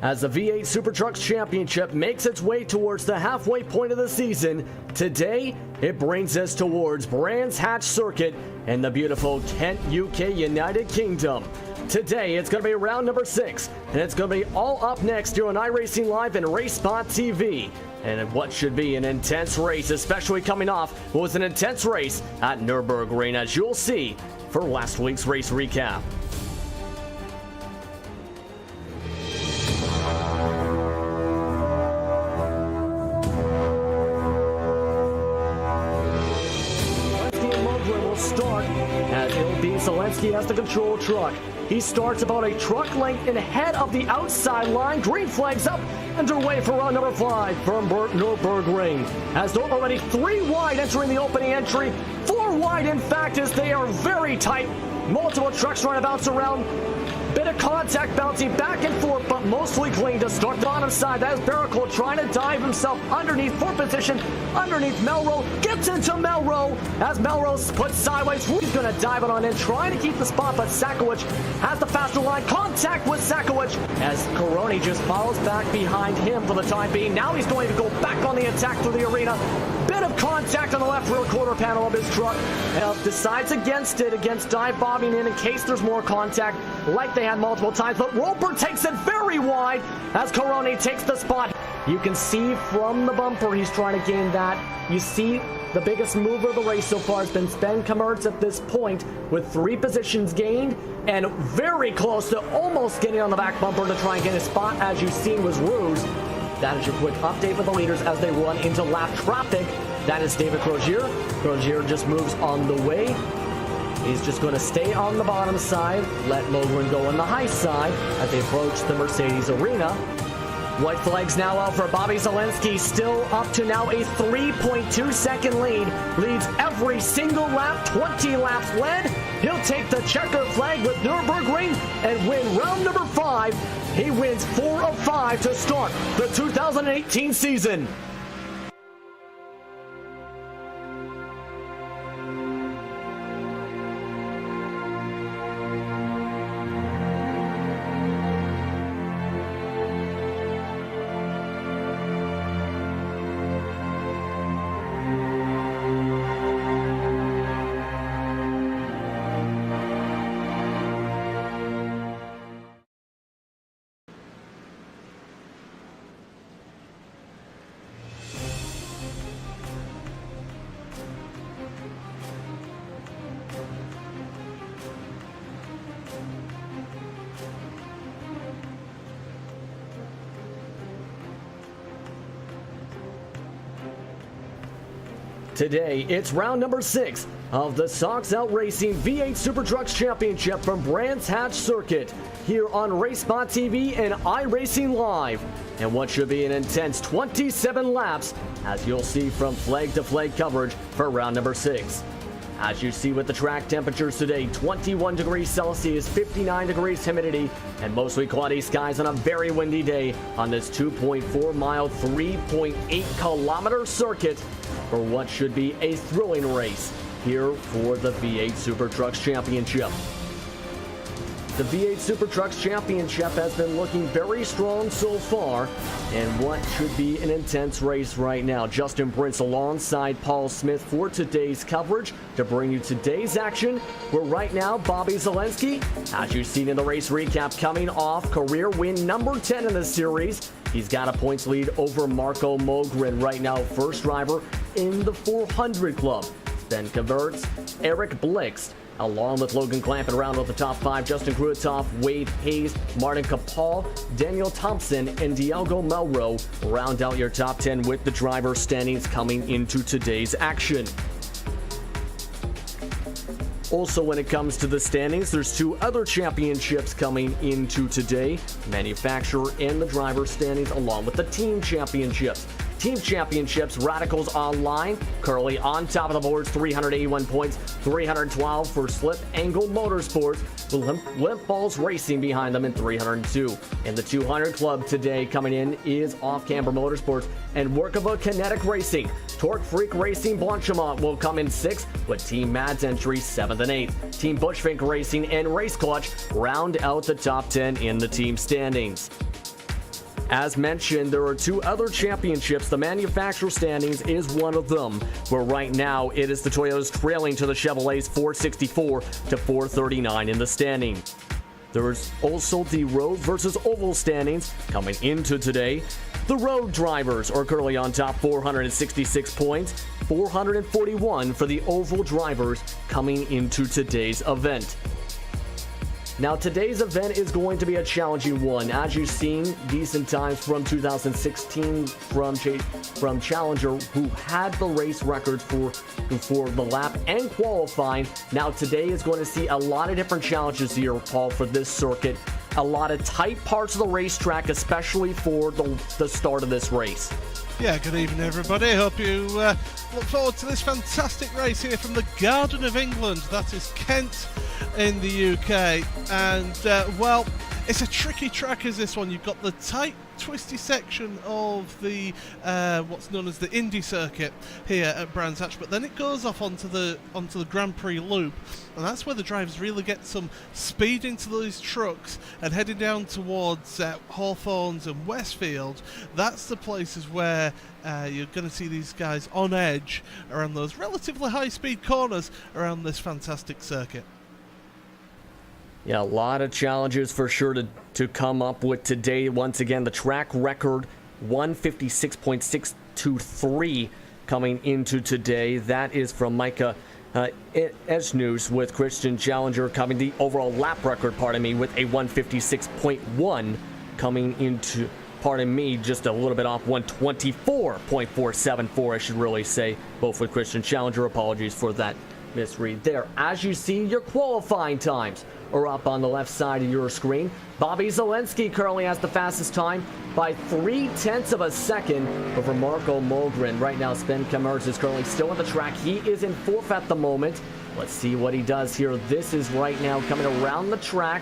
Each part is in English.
As the V8 SuperTrucks Championship makes its way towards the halfway point of the season, today it brings us towards Brands Hatch Circuit in the beautiful Kent, UK, United Kingdom. Today it's going to be round number 6, and it's going to be all up next here on iRacing Live and RaceSpot TV. And what should be an intense race, especially coming off what was an intense race at Nürburgring, as you'll see for last week's race recap. Start as Zelensky has the control truck. He starts about a truck length ahead of the outside line. Green flags up, underway for round number 5 from Nürburgring. As they're already 3 wide entering the opening entry, 4 wide in fact, as they are very tight. Multiple trucks trying to bounce around. Bit of contact bouncing back and forth, but mostly clean to start the bottom side. That is Barrical trying to dive himself underneath, for position, underneath Melrose. Gets into Melrose as Melrose puts sideways. He's going to dive it on in, trying to keep the spot, but Sakowicz has the faster line. Contact with Sakowicz as Coroni just follows back behind him for the time being. Now he's going to go back on the attack through the arena. Bit of contact on the left rear quarter panel of his truck. Decides against it, against dive bobbing in case there's more contact, like they had multiple times, but Roper takes it very wide as Coroni takes the spot. You can see from the bumper he's trying to gain that. You see the biggest mover of the race so far has been Sven Kamertz at this point with 3 positions gained and very close to almost getting on the back bumper to try and get a spot, as you've seen, was Ruse. That is your quick update for the leaders as they run into lap traffic. That is David Crozier. Crozier just moves on the way. He's just going to stay on the bottom side, let Mogren go on the high side as they approach the Mercedes arena. White flags now out for Bobby Zelensky, still up to now a 3.2 second lead. Leads every single lap, 20 laps led. He'll take the checker flag with Nürburgring and win round number 5. He wins 4 of 5 to start the 2018 season. Today, it's round number 6 of the Sox Out Racing V8 SuperTrucks Championship from Brands Hatch Circuit here on RaceSpot TV and iRacing Live. And what should be an intense 27 laps, as you'll see from flag-to-flag coverage for round number 6. As you see with the track temperatures today, 21 degrees Celsius, 59 degrees humidity, and mostly cloudy skies on a very windy day on this 2.4 mile, 3.8 kilometer circuit for what should be a thrilling race here for the V8 SuperTrucks Championship. The V8 SuperTrucks Championship has been looking very strong so far, and what should be an intense race right now. Justin Prince alongside Paul Smith for today's coverage to bring you today's action, where right now Bobby Zelensky, as you've seen in the race recap, coming off career win number 10 in the series. He's got a points lead over Marco Mogren right now, first driver in the 400 club. Sven Kamertz, Eric Blixt, along with Logan Clampett around with the top 5, Justin Krutov, Wade Hayes, Martin Kapal, Daniel Thompson, and Diego Melrose round out your top 10 with the driver standings coming into today's action. Also, when it comes to the standings, there's 2 other championships coming into today. Manufacturer and the driver standings, along with the team championships. Team championships, Radicals Online, currently on top of the boards, 381 points, 312 for Slip Angle Motorsports, with Limp Balls Racing behind them in 302. In the 200 club today coming in is Off Camber Motorsports and Workova Kinetic Racing. Torque Freak Racing Blanchimont will come in 6th, with Team Mad's entry 7th and 8th. Team Bushfink Racing and Race Clutch round out the top 10 in the team standings. As mentioned, there are 2 other championships. The manufacturer standings is one of them, where right now it is the Toyotas trailing to the Chevrolets 464 to 439 in the standing. There is also the road versus oval standings coming into today. The road drivers are currently on top, 466 points, 441 for the oval drivers coming into today's event. Now, today's event is going to be a challenging one. As you've seen, decent times from 2016 from Challenger, who had the race records for the lap and qualifying. Now, today is going to see a lot of different challenges here, Paul, for this circuit. A lot of tight parts of the racetrack, especially for the start of this race. Yeah, good evening, everybody. I hope you look forward to this fantastic race here from the Garden of England. That is Kent in the UK. And, well, it's a tricky track, is this one. You've got the tight, twisty section of the what's known as the Indy circuit here at Brands Hatch, but then it goes off onto the Grand Prix loop, and that's where the drivers really get some speed into these trucks, and heading down towards Hawthorns and Westfield, that's the places where you're going to see these guys on edge around those relatively high speed corners around this fantastic circuit. Yeah, a lot of challenges for sure to come up with today. Once again, the track record 156.623 coming into today. That is from Micah Esnews, with Christian Challenger coming the overall lap record, with a 156.1 coming into, just a little bit off, 124.474, I should really say, both with Christian Challenger. Apologies for that misread there. As you see, your qualifying times are up on the left side of your screen. Bobby Zelensky currently has the fastest time by 0.3 of a second over Marco Mogren. Right now, Sven Kamers is currently still on the track. He is in 4th at the moment. Let's see what he does here. This is right now coming around the track.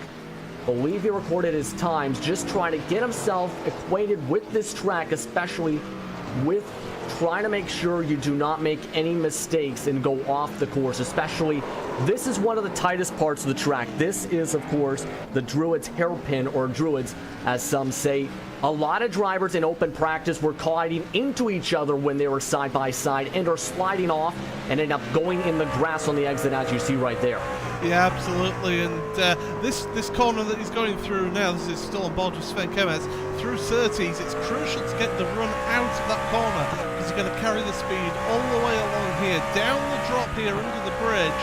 Believe he recorded his times, just trying to get himself acquainted with this track, especially with trying to make sure you do not make any mistakes and go off the course. Especially, this is one of the tightest parts of the track. This is, of course, the Druids hairpin, or Druids as some say. A lot of drivers in open practice were colliding into each other when they were side by side and are sliding off and end up going in the grass on the exit, as you see right there. Yeah, absolutely. And this corner that he's going through now, this is still on board with Sven Kamers, through 30s, it's crucial to get the run out of that corner, because you're going to carry the speed all the way along here, down the drop here under the bridge,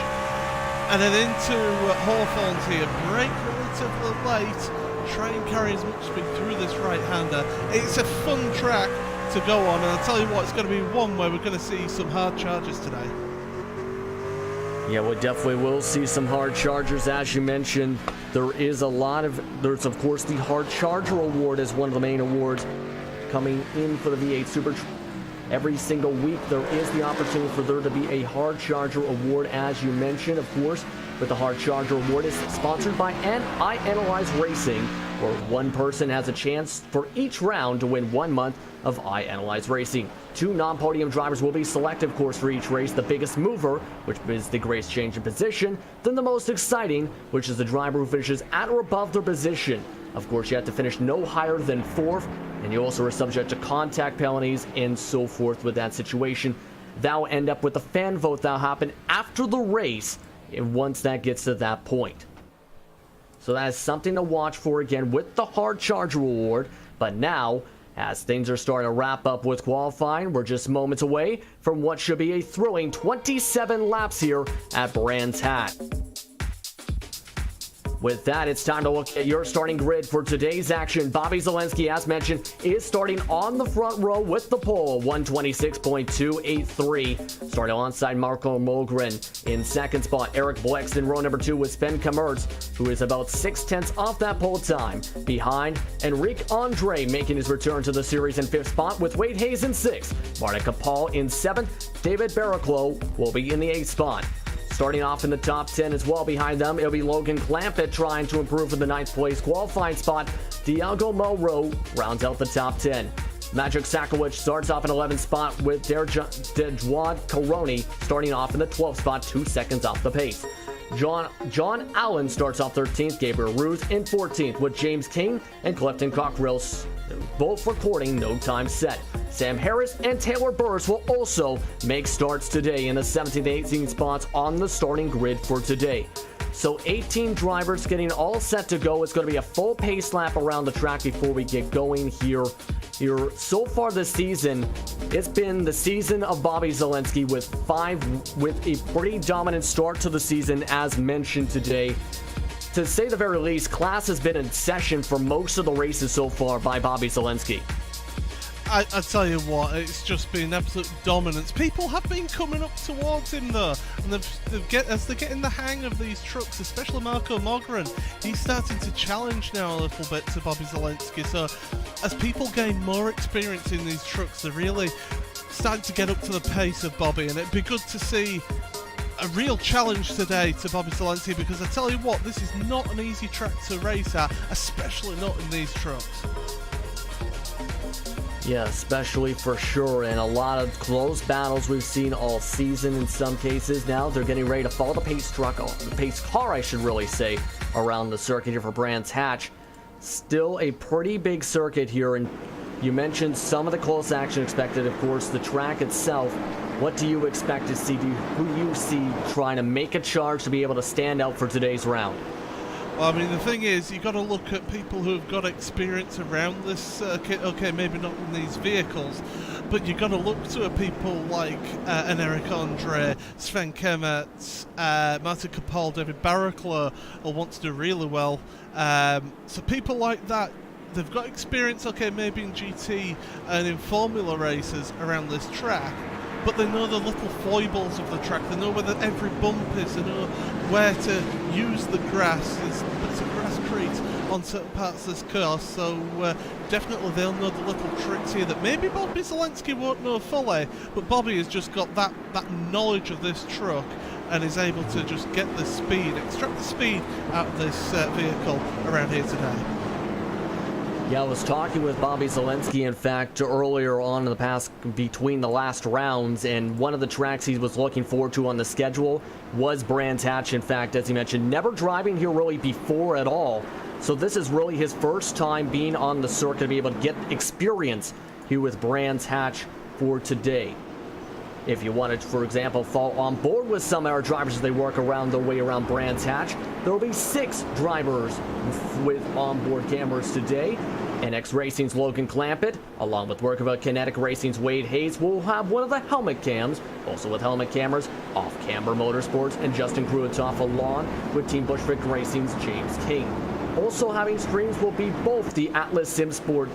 and then into Hawthorns here. Brake relatively late, try and carry as much speed through this right-hander. It's a fun track to go on, and I'll tell you what, it's going to be one where we're going to see some hard charges today. Yeah, we definitely will see some hard chargers. As you mentioned, there's of course the hard charger award as one of the main awards coming in for the V8 Super. Every single week there is the opportunity for there to be a hard charger award, as you mentioned, of course. But the hard charger award is sponsored by iAnalyze Racing, where one person has a chance for each round to win 1 month of iAnalyze Racing. 2 non-podium drivers will be selected, of course, for each race. The biggest mover, which is the greatest change in position, then the most exciting, which is the driver who finishes at or above their position. Of course, you have to finish no higher than 4th, and you also are subject to contact penalties and so forth with that situation. That will end up with the fan vote that will happen after the race, and once that gets to that point. So that is something to watch for, again, with the hard charger award. But now, as things are starting to wrap up with qualifying, we're just moments away from what should be a thrilling 27 laps here at Brands Hatch. With that, it's time to look at your starting grid for today's action. Bobby Zelensky, as mentioned, is starting on the front row with the pole, 126.283. Starting alongside Marco Mogren. In second spot, Eric Blex in row number 2 with Sven Kamers, who is about 0.6 off that pole time. Behind, Enrique Andre making his return to the series in 5th spot with Wade Hayes in 6th. Martica Paul in 7th. David Barraclough will be in the 8th spot. Starting off in the top 10 as well behind them, it'll be Logan Clampett trying to improve for the 9th place qualifying spot. Diago Monroe rounds out the top 10. Magic Sakowicz starts off in 11th spot with Dejuan Coroni starting off in the 12th spot, 2 seconds off the pace. John Allen starts off 13th, Gabriel Ruse in 14th, with James King and Clifton Cockrell both recording no time set. Sam Harris and Taylor Burris will also make starts today in the 17th and 18th spots on the starting grid for today. So 18 drivers getting all set to go. It's going to be a full pace lap around the track before we get going here. So far this season, it's been the season of Bobby Zalenski with a pretty dominant start to the season, as mentioned today. To say the very least, class has been in session for most of the races so far by Bobby Zalenski. I tell you what, it's just been absolute dominance. People have been coming up towards him though, and as they're getting the hang of these trucks, especially Marco Mogren, he's starting to challenge now a little bit to Bobby Zalenski. So as people gain more experience in these trucks, they're really starting to get up to the pace of Bobby, and it'd be good to see a real challenge today to Bobby Zalenski, because I tell you what, this is not an easy track to race at, especially not in these trucks. Yeah, especially for sure, and a lot of close battles we've seen all season in some cases. Now they're getting ready to follow the pace car, I should really say, around the circuit here for Brands Hatch. Still a pretty big circuit here, and you mentioned some of the close action expected. Of course, the track itself, what do you expect to see? Who do you see trying to make a charge to be able to stand out for today's round? Well, I mean, the thing is, you've got to look at people who have got experience around this circuit. Okay, maybe not in these vehicles, but you've got to look to people like an Eric Andre, Sven Kemmert, Martin Capal, David Barraclough will want to do really well. So people like that, they've got experience, okay, maybe in GT and in Formula races around this track, but they know the little foibles of the track. They know where every bump is. They know where to use the grass. There's bits of grasscrete on certain parts of this course, so definitely they'll know the little tricks here that maybe Bobby Zalenski won't know fully, but Bobby has just got that knowledge of this truck and is able to just get the speed, extract the speed out of this vehicle around here today. Yeah, I was talking with Bobby Zalenski, in fact, earlier on in the past, between the last rounds, and one of the tracks he was looking forward to on the schedule was Brands Hatch. In fact, as he mentioned, never driving here really before at all. So this is really his first time being on the circuit to be able to get experience here with Brands Hatch for today. If you wanted to, for example, fall on board with some of our drivers as they work around their way around Brands Hatch, there will be 6 drivers with onboard cameras today. NX Racing's Logan Clampett, along with work of Kinetic Racing's Wade Hayes, will have one of the helmet cams. Also with helmet cameras, Off-Camber Motorsports and Justin Kruitoff, along with Team Bushwick Racing's James King. Also having streams will be both the Atlas SimSport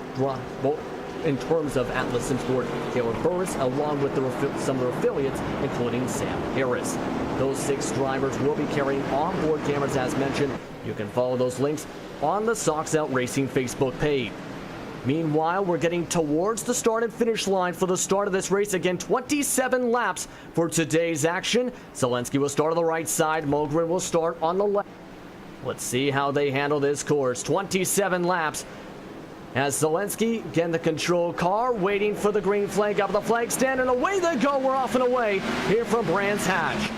in terms of Atlas SimSport, Taylor Burris, along with some of their affiliates, including Sam Harris. Those 6 drivers will be carrying onboard cameras, as mentioned. You can follow those links on the Socks Out Racing Facebook page. Meanwhile, we're getting towards the start and finish line for the start of this race. Again, 27 laps for today's action. Zalenski will start on the right side. Mogren will start on the left. Let's see how they handle this course. 27 laps. As Zalenski, again, the control car, waiting for the green flag up the flag stand, and away they go. We're off and away here from Brands Hatch.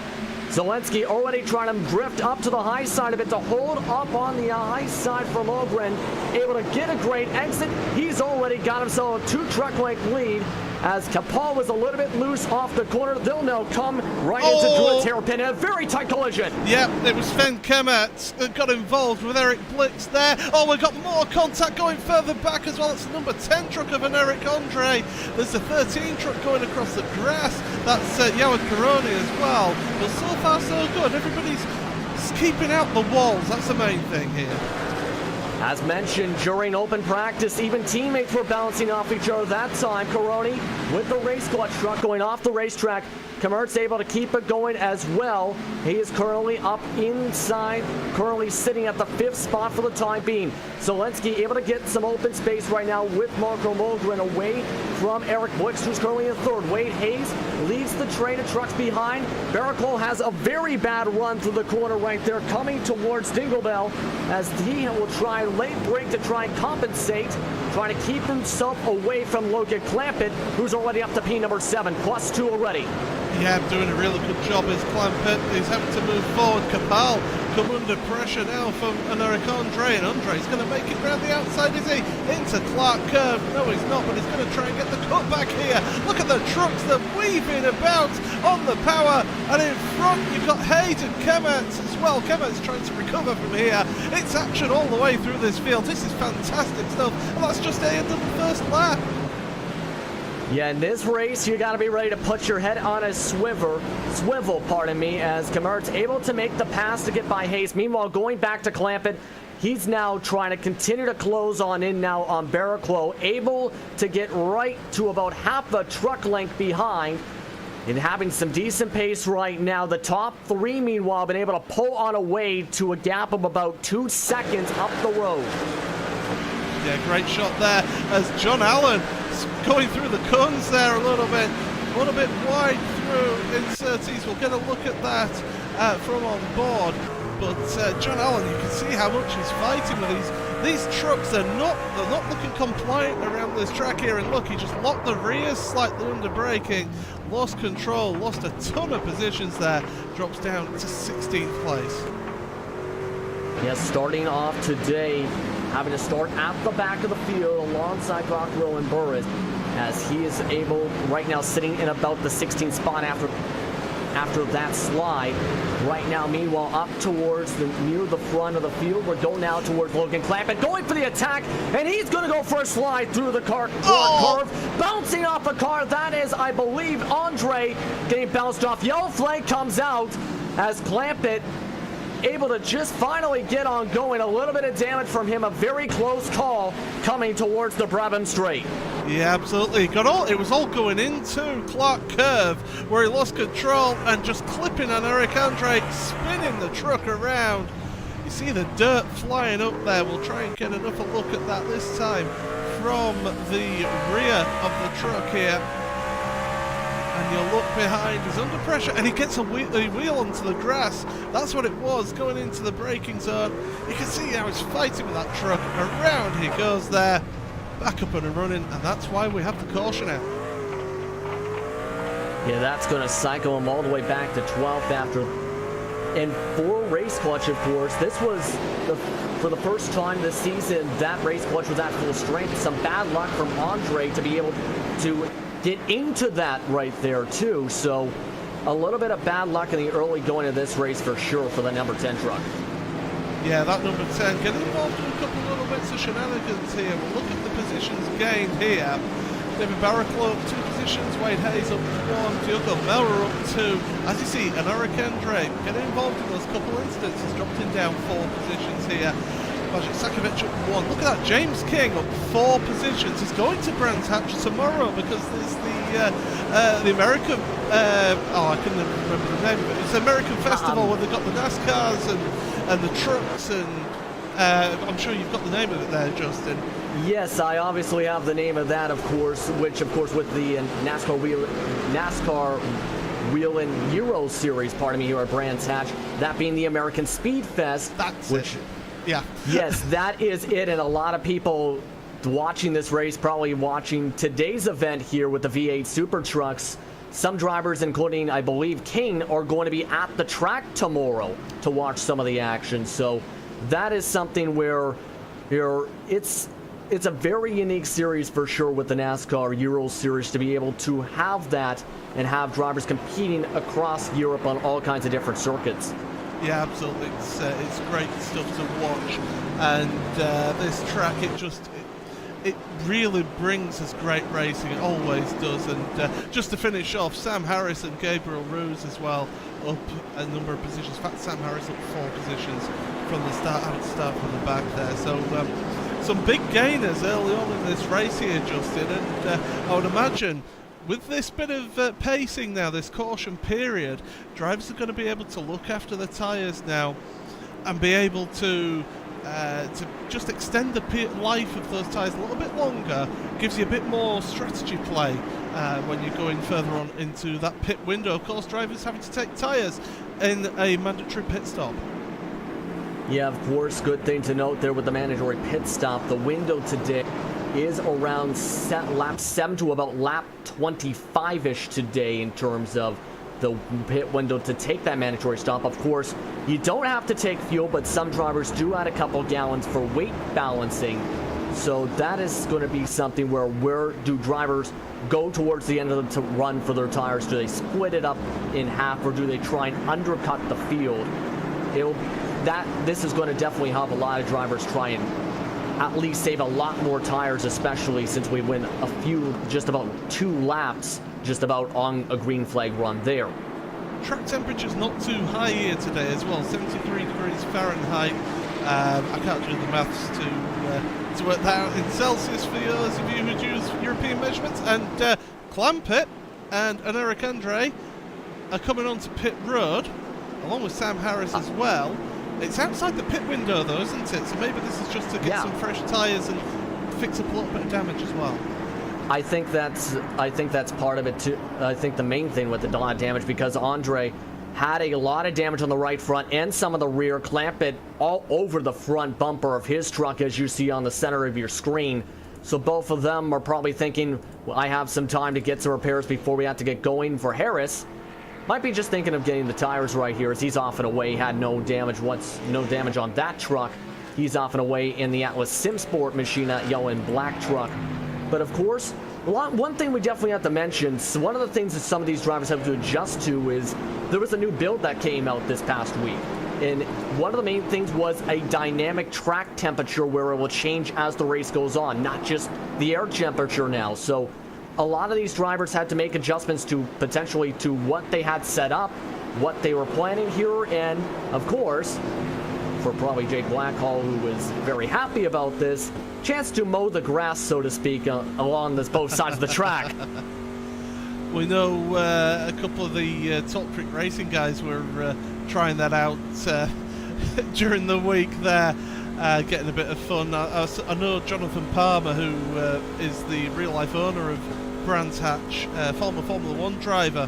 Zalenski already trying to drift up to the high side of it to hold up on the high side from Ogren. Able to get a great exit. He's already got himself a 2-truck length lead. As Capal was a little bit loose off the corner, they'll now come right into Druid's hairpin in a very tight collision. Yep, it was Sven Kemmert that got involved with Eric Blix there. Oh, we've got more contact going further back as well. It's the number 10 truck of an Eric Andre. There's a 13 truck going across the grass. That's Yawad Karoni as well. But so far so good. Everybody's keeping out the walls. That's the main thing here. As mentioned, during open practice, even teammates were bouncing off each other that time. Karoni with the race clutch truck going off the racetrack. Kemmert's able to keep it going as well. He is currently up inside, currently sitting at the 5th spot for the time being. Zalenski able to get some open space right now with Marco Mogren away from Eric Blix, who's currently in 3rd. Wade Hayes leads the train of trucks behind. Barraclough has a very bad run through the corner right there, coming towards Dinglebell, as he will try late break to try and compensate, trying to keep himself away from Logan Clampett, who's already up to P number 7, +2 already. Yeah, doing a really good job as Clampett is having to move forward. Cabal come under pressure now from Eric Andre, and Andre's going to make it round the outside, is he? Into Clark Curve. No, he's not, but he's going to try and get the cut back here. Look at the trucks, they're weaving about on the power, and in front you've got Hayes and Kemets as well. Kemets trying to recover from here. It's action all the way through this field. This is fantastic stuff, and that's just the end of the first lap. Yeah, in this race, you got to be ready to put your head on a swivel, pardon me, as Camert's able to make the pass to get by Hayes. Meanwhile, going back to Clampett, he's now trying to continue to close on in now on Barraclough, able to get right to about half a truck length behind and having some decent pace right now. The top three, meanwhile, have been able to pull on a way to a gap of about 2 seconds up the road. Yeah, great shot there as John Allen going through the cones there a little bit wide through insertees. We'll get a look at that from on board. But John Allen, you can see how much he's fighting with these trucks. They're not looking compliant around this track here. And look, he just locked the rears slightly under braking, lost control, lost a ton of positions there, drops down to 16th place. Yes, starting off today, having to start at the back of the field alongside Rockwell and Burris, as he is able, right now sitting in about the 16th spot after that slide. Right now, meanwhile, up towards near the front of the field. We're going now towards Logan Clampett, going for the attack, and he's going to go for a slide through the curve, bouncing off the car. That is, I believe, Andre getting bounced off. Yellow flag comes out as Clampett able to just finally get on going. A little bit of damage from him. A very close call coming towards the Brabham Straight. Yeah, absolutely. It was all going into Clark Curve, where he lost control and just clipping on Eric Andre, spinning the truck around. You see the dirt flying up there. We'll try and get another look at that this time from the rear of the truck here. And you'll look behind, he's under pressure, and he gets a wheel onto the grass. That's what it was, going into the braking zone. You can see how he's fighting with that truck. Around he goes there, back up and running, and that's why we have the caution out. Yeah, that's going to cycle him all the way back to 12th after. And for race clutch, of course, this was for the first time this season, that race clutch was at full strength. Some bad luck from Andre to be able to get into that right there too. So a little bit of bad luck in the early going of this race for sure for the number 10 truck. Yeah, that number 10 getting involved in a couple of little bits of shenanigans here. We'll look at the positions gained here. David Barraclough up 2 positions, Wade Hayes up 1, Diogo Melra up 2. As you see, and Eric Andre getting involved in those couple instances, dropped him down 4 positions here. Sakovic up 1. Look at that, James King up 4 positions. He's going to Brands Hatch tomorrow because there's the American, I couldn't remember the name of it. It's the American Festival where they've got the NASCARs and the trucks, and I'm sure you've got the name of it there, Justin. Yes, I obviously have the name of that, of course, which, of course, with the NASCAR Wheel and Euro Series, pardon me, here at Brands Hatch, that being the American Speed Fest. That's it. Yeah. Yes, that is it, and a lot of people watching this race, probably watching today's event here with the V8 SuperTrucks. Some drivers, including, I believe, King, are going to be at the track tomorrow to watch some of the action. So that is something where it's a very unique series for sure with the NASCAR Euro Series to be able to have that and have drivers competing across Europe on all kinds of different circuits. Yeah, absolutely. It's great stuff to watch, and this track, it really brings us great racing. It always does. And just to finish off, Sam Harris and Gabriel Ruse as well up a number of positions. In fact, Sam Harris up 4 positions from the start, having to start from the back there. So some big gainers early on in this race here, Justin, and I would imagine with this bit of pacing now, this caution period, drivers are going to be able to look after the tyres now and be able to just extend the life of those tyres a little bit longer. Gives you a bit more strategy play when you're going further on into that pit window. Of course, drivers having to take tyres in a mandatory pit stop. Yeah, of course, good thing to note there with the mandatory pit stop. The window today is around lap 7 to about lap 25-ish today in terms of the pit window to take that mandatory stop. Of course, you don't have to take fuel, but some drivers do add a couple gallons for weight balancing. So that is going to be something where do drivers go towards the end of the run for their tires? Do they split it up in half, or do they try and undercut the field? This is going to definitely help a lot of drivers try and at least save a lot more tires, especially since we win just about 2 laps just about on a green flag run there. Track temperature's not too high here today as well, 73 degrees Fahrenheit. I can't do the maths to work that out in Celsius for those of you who use European measurements. And Clampett and Eric Andre are coming onto pit road, along with Sam Harris as well. It's outside the pit window though, isn't it? So maybe this is just to get some fresh tyres and fix up a little bit of damage as well. I think that's part of it too. I think the main thing with the damage, because Andre had a lot of damage on the right front and some of the rear. Clampett all over the front bumper of his truck, as you see on the center of your screen. So both of them are probably thinking, well, I have some time to get some repairs before we have to get going. For Harris, might be just thinking of getting the tires right here, as he's off and away. Had no damage on that truck. He's off and away in the Atlas SimSport machine, that yellow and black truck. But of course, one thing we definitely have to mention, so one of the things that some of these drivers have to adjust to is there was a new build that came out this past week. And one of the main things was a dynamic track temperature where it will change as the race goes on, not just the air temperature now. So a lot of these drivers had to make adjustments to potentially to what they had set up, what they were planning here, and of course, for probably Jake Blackhall, who was very happy about this, chance to mow the grass, so to speak, along both sides of the track. We know a couple of the Top Trick Racing guys were trying that out during the week there, getting a bit of fun. I know Jonathan Palmer, who is the real-life owner of Brands Hatch, former Formula 1 driver,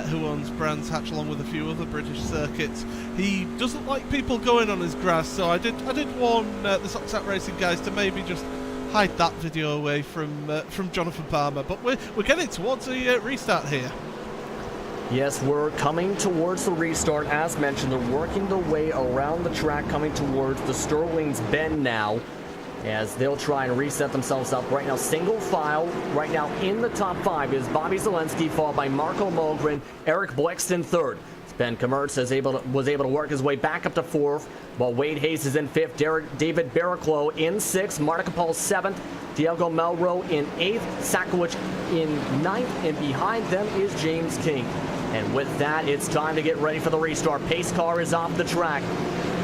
who owns Brands Hatch along with a few other British circuits. He doesn't like people going on his grass, so I did warn the SuperTrucks Racing guys to maybe just hide that video away from Jonathan Palmer. But we're getting towards the restart here. Yes, we're coming towards the restart. As mentioned, they're working their way around the track, coming towards the Sterling's Bend now, as they'll try and reset themselves up. Right now, single file, right now in the top 5 is Bobby Zelensky, followed by Marco Mogren, Eric Blixton third. Ben Komertz was able to work his way back up to 4th, while Wade Hayes is in 5th, David Barraclough in 6th, Marta Capal 7th, Diego Melro in 8th, Sakowicz in 9th, and behind them is James King. And with that, it's time to get ready for the restart. Pace car is off the track.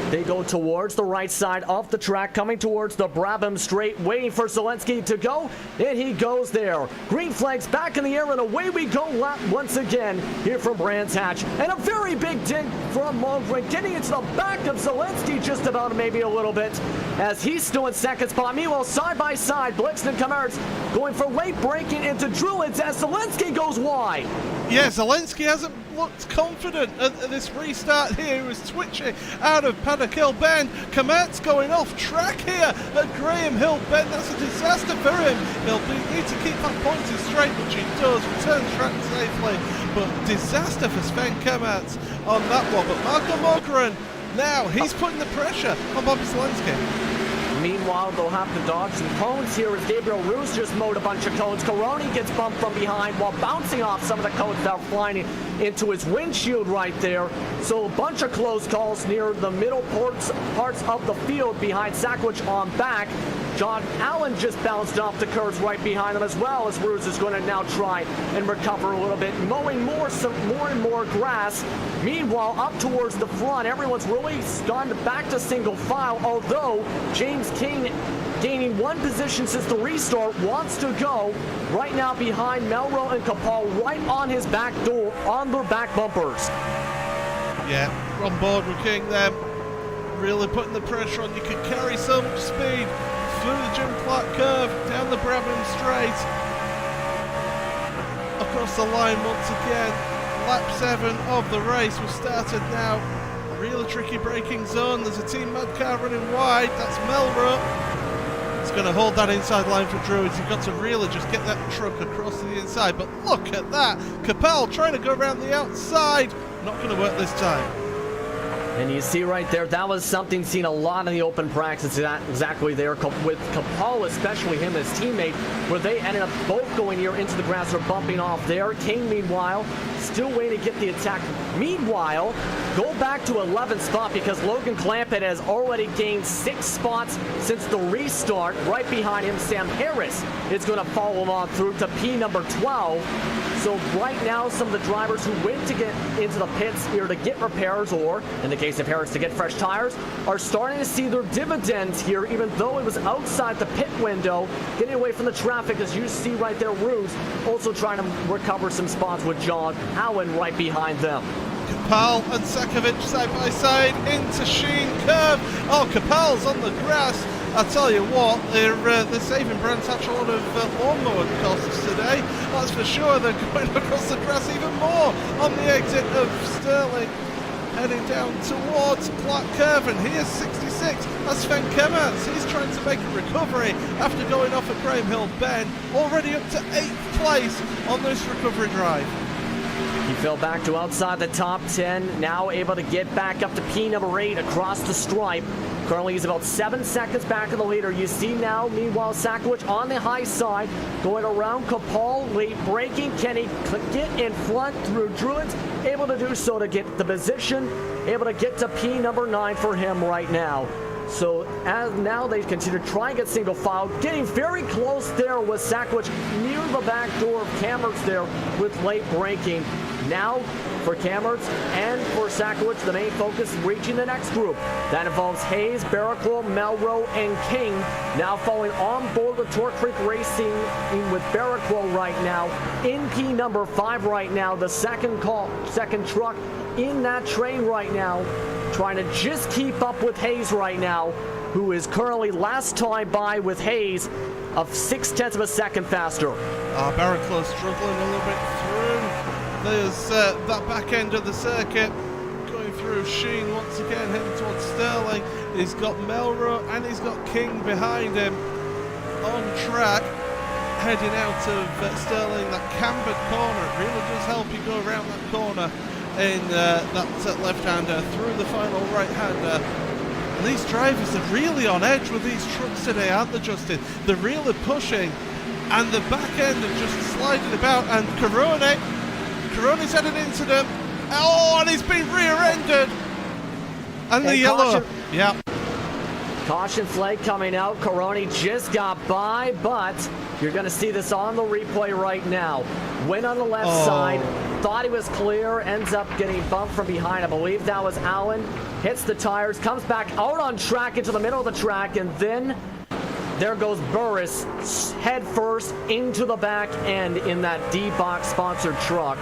They go towards the right side of the track, coming towards the Brabham Straight, waiting for Zelensky to go, and he goes there. Green flags back in the air, and away we go once again here from Brands Hatch. And a very big dent from Mogren, getting into the back of Zelensky just about, maybe a little bit, as he's still in second spot. Meanwhile, side by side, Blixton and Komertz going for late braking into Druids as Zelensky goes wide. Yeah, Zelensky hasn't looked confident at this restart here. He was twitching out of Paddock Hill Bend. Komertz going off track here at Graham Hill Bend. That's a disaster for him. He'll need to keep that pointed straight, which he does. Return track safely, but disaster for Sven Komertz on that one. But Marco Mogren, now he's putting the pressure on Bobby Zelensky. Meanwhile, they'll have to dodge some cones here as Gabriel Roos just mowed a bunch of cones. Caroni gets bumped from behind while bouncing off some of the cones that are flying into his windshield right there. So a bunch of close calls near the middle parts of the field behind Sakowicz on back. John Allen just bounced off the curves right behind him as well, as Roos is going to now try and recover a little bit, mowing more and more grass. Meanwhile, up towards the front, everyone's really starting back to single file, although James King, gaining 1 position since the restart, wants to go right now behind Melro and Capal, right on his back door, on their back bumpers. Yeah, on board with King there, really putting the pressure on. You can carry so much speed through the Jim Clark curve, down the Brabham Straight, across the line once again. Lap 7 of the race was started now. A really tricky braking zone. There's a Team Mad car running wide. That's Melro. He's going to hold that inside line for Druids. You've got to really just get that truck across to the inside. But look at that. Capel trying to go around the outside. Not going to work this time. And you see right there, that was something seen a lot in the open practice, exactly there, with Capel, especially him and his teammate, where they ended up both going here into the grass or bumping off there. King, meanwhile, still waiting to get the attack. Meanwhile, go back to 11th spot because Logan Clampett has already gained 6 spots since the restart. Right behind him, Sam Harris is going to follow him on through to P number 12. So right now, some of the drivers who went to get into the pits here to get repairs, or in the case of Harris, to get fresh tires, are starting to see their dividends here, even though it was outside the pit window, getting away from the traffic, as you see right there. Ruse also trying to recover some spots with John Allen right behind them. Capel and Sekovic side by side into Sheen curve. Oh, Capel's on the grass. I tell you what, they're saving Brent Hatch a lot of lawnmower costs today. That's for sure. They're going across the grass even more on the exit of Stirling, heading down towards Clark Curve, and here's 66. That's Sven Kemmerts. He's trying to make a recovery after going off at Graham Hill Bend, already up to 8th place on this recovery drive. He fell back to outside the top 10, now able to get back up to P number 8 across the stripe. Currently he's about 7 seconds back of the leader. You see now, meanwhile, Sakowicz on the high side, going around Capel, late braking. Can he get in front through Druids? Able to do so to get the position, able to get to P number 9 for him right now. So as now they continue to try and get single file, getting very close there with Sakowicz near the back door of Kammerts there with late braking. Now for Kammerts and for Sakowicz, the main focus reaching the next group. That involves Hayes, Barraclough, Melrose, and King. Now following on board with Torque Creek Racing with Barraclough right now. In P number 5 right now, the second truck in that train right now, trying to just keep up with Hayes right now, who is currently last time by with Hayes of 0.6 of a second faster. Barraclough struggling a little bit through. There's that back end of the circuit going through. Sheen once again heading towards Stirling. He's got Melrose and he's got King behind him on track, heading out of Stirling. That cambered corner, it really does help you go around that corner in that left-hander through the final right-hander. And these drivers are really on edge with these trucks today, aren't they, Justin? They're really pushing, and the back end are just sliding about. And Corone's headed into them. Oh, and he's been rear-ended. And the yellow. Yeah. Caution flag coming out. Corone just got by, but you're going to see this on the replay right now. Went on the left side, thought he was clear, ends up getting bumped from behind. I believe that was Allen. Hits the tires, comes back out on track into the middle of the track, and then there goes Burris head first into the back end in that D-Box sponsored truck.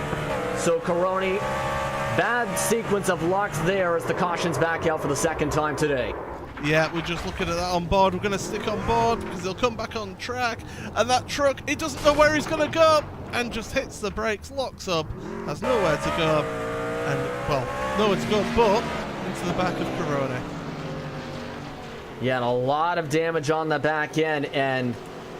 So Corone, bad sequence of luck there as the caution's back out for the second time today. Yeah, we're just looking at that on board. We're going to stick on board because he'll come back on track. And that truck, he doesn't know where he's going to go and just hits the brakes, locks up, has nowhere to go. And, well, nowhere to go but into the back of Corone. Yeah, and a lot of damage on the back end. And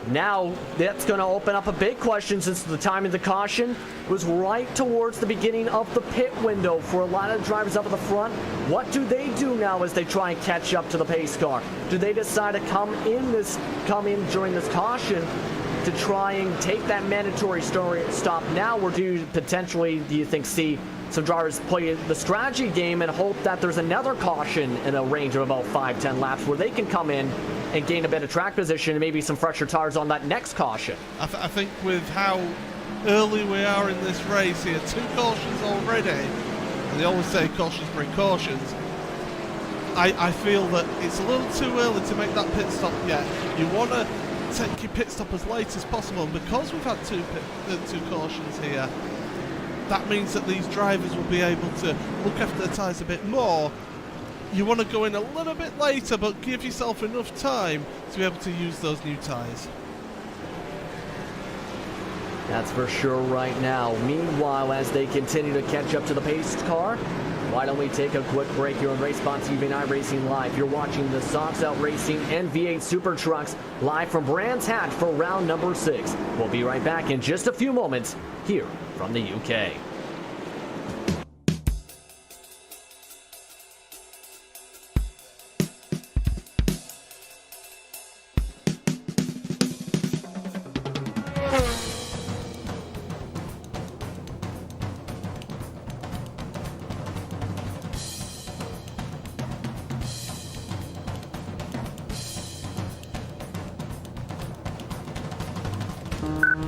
now that's going to open up a big question, since the timing of the caution was right towards the beginning of the pit window for a lot of drivers up at the front. What do they do now as they try and catch up to the pace car? Do they decide to come in during this caution to try and take that mandatory stop now, or do you think see some drivers play the strategy game and hope that there's another caution in a range of about 5-10 laps where they can come in and gain a bit of track position and maybe some fresher tires on that next caution? I think with how early we are in this race here, 2 cautions already, and they always say cautions bring cautions. I feel that it's a little too early to make that pit stop yet. You want to take your pit stop as late as possible, and because we've had two cautions here, that means that these drivers will be able to look after their tyres a bit more. You want to go in a little bit later, but give yourself enough time to be able to use those new tyres. That's for sure right now. Meanwhile, as they continue to catch up to the pace car, why don't we take a quick break here on Race Spot TV and iRacing Live. You're watching the Sox Out Racing and V8 Super Trucks live from Brands Hatch for round number 6. We'll be right back in just a few moments here from the UK.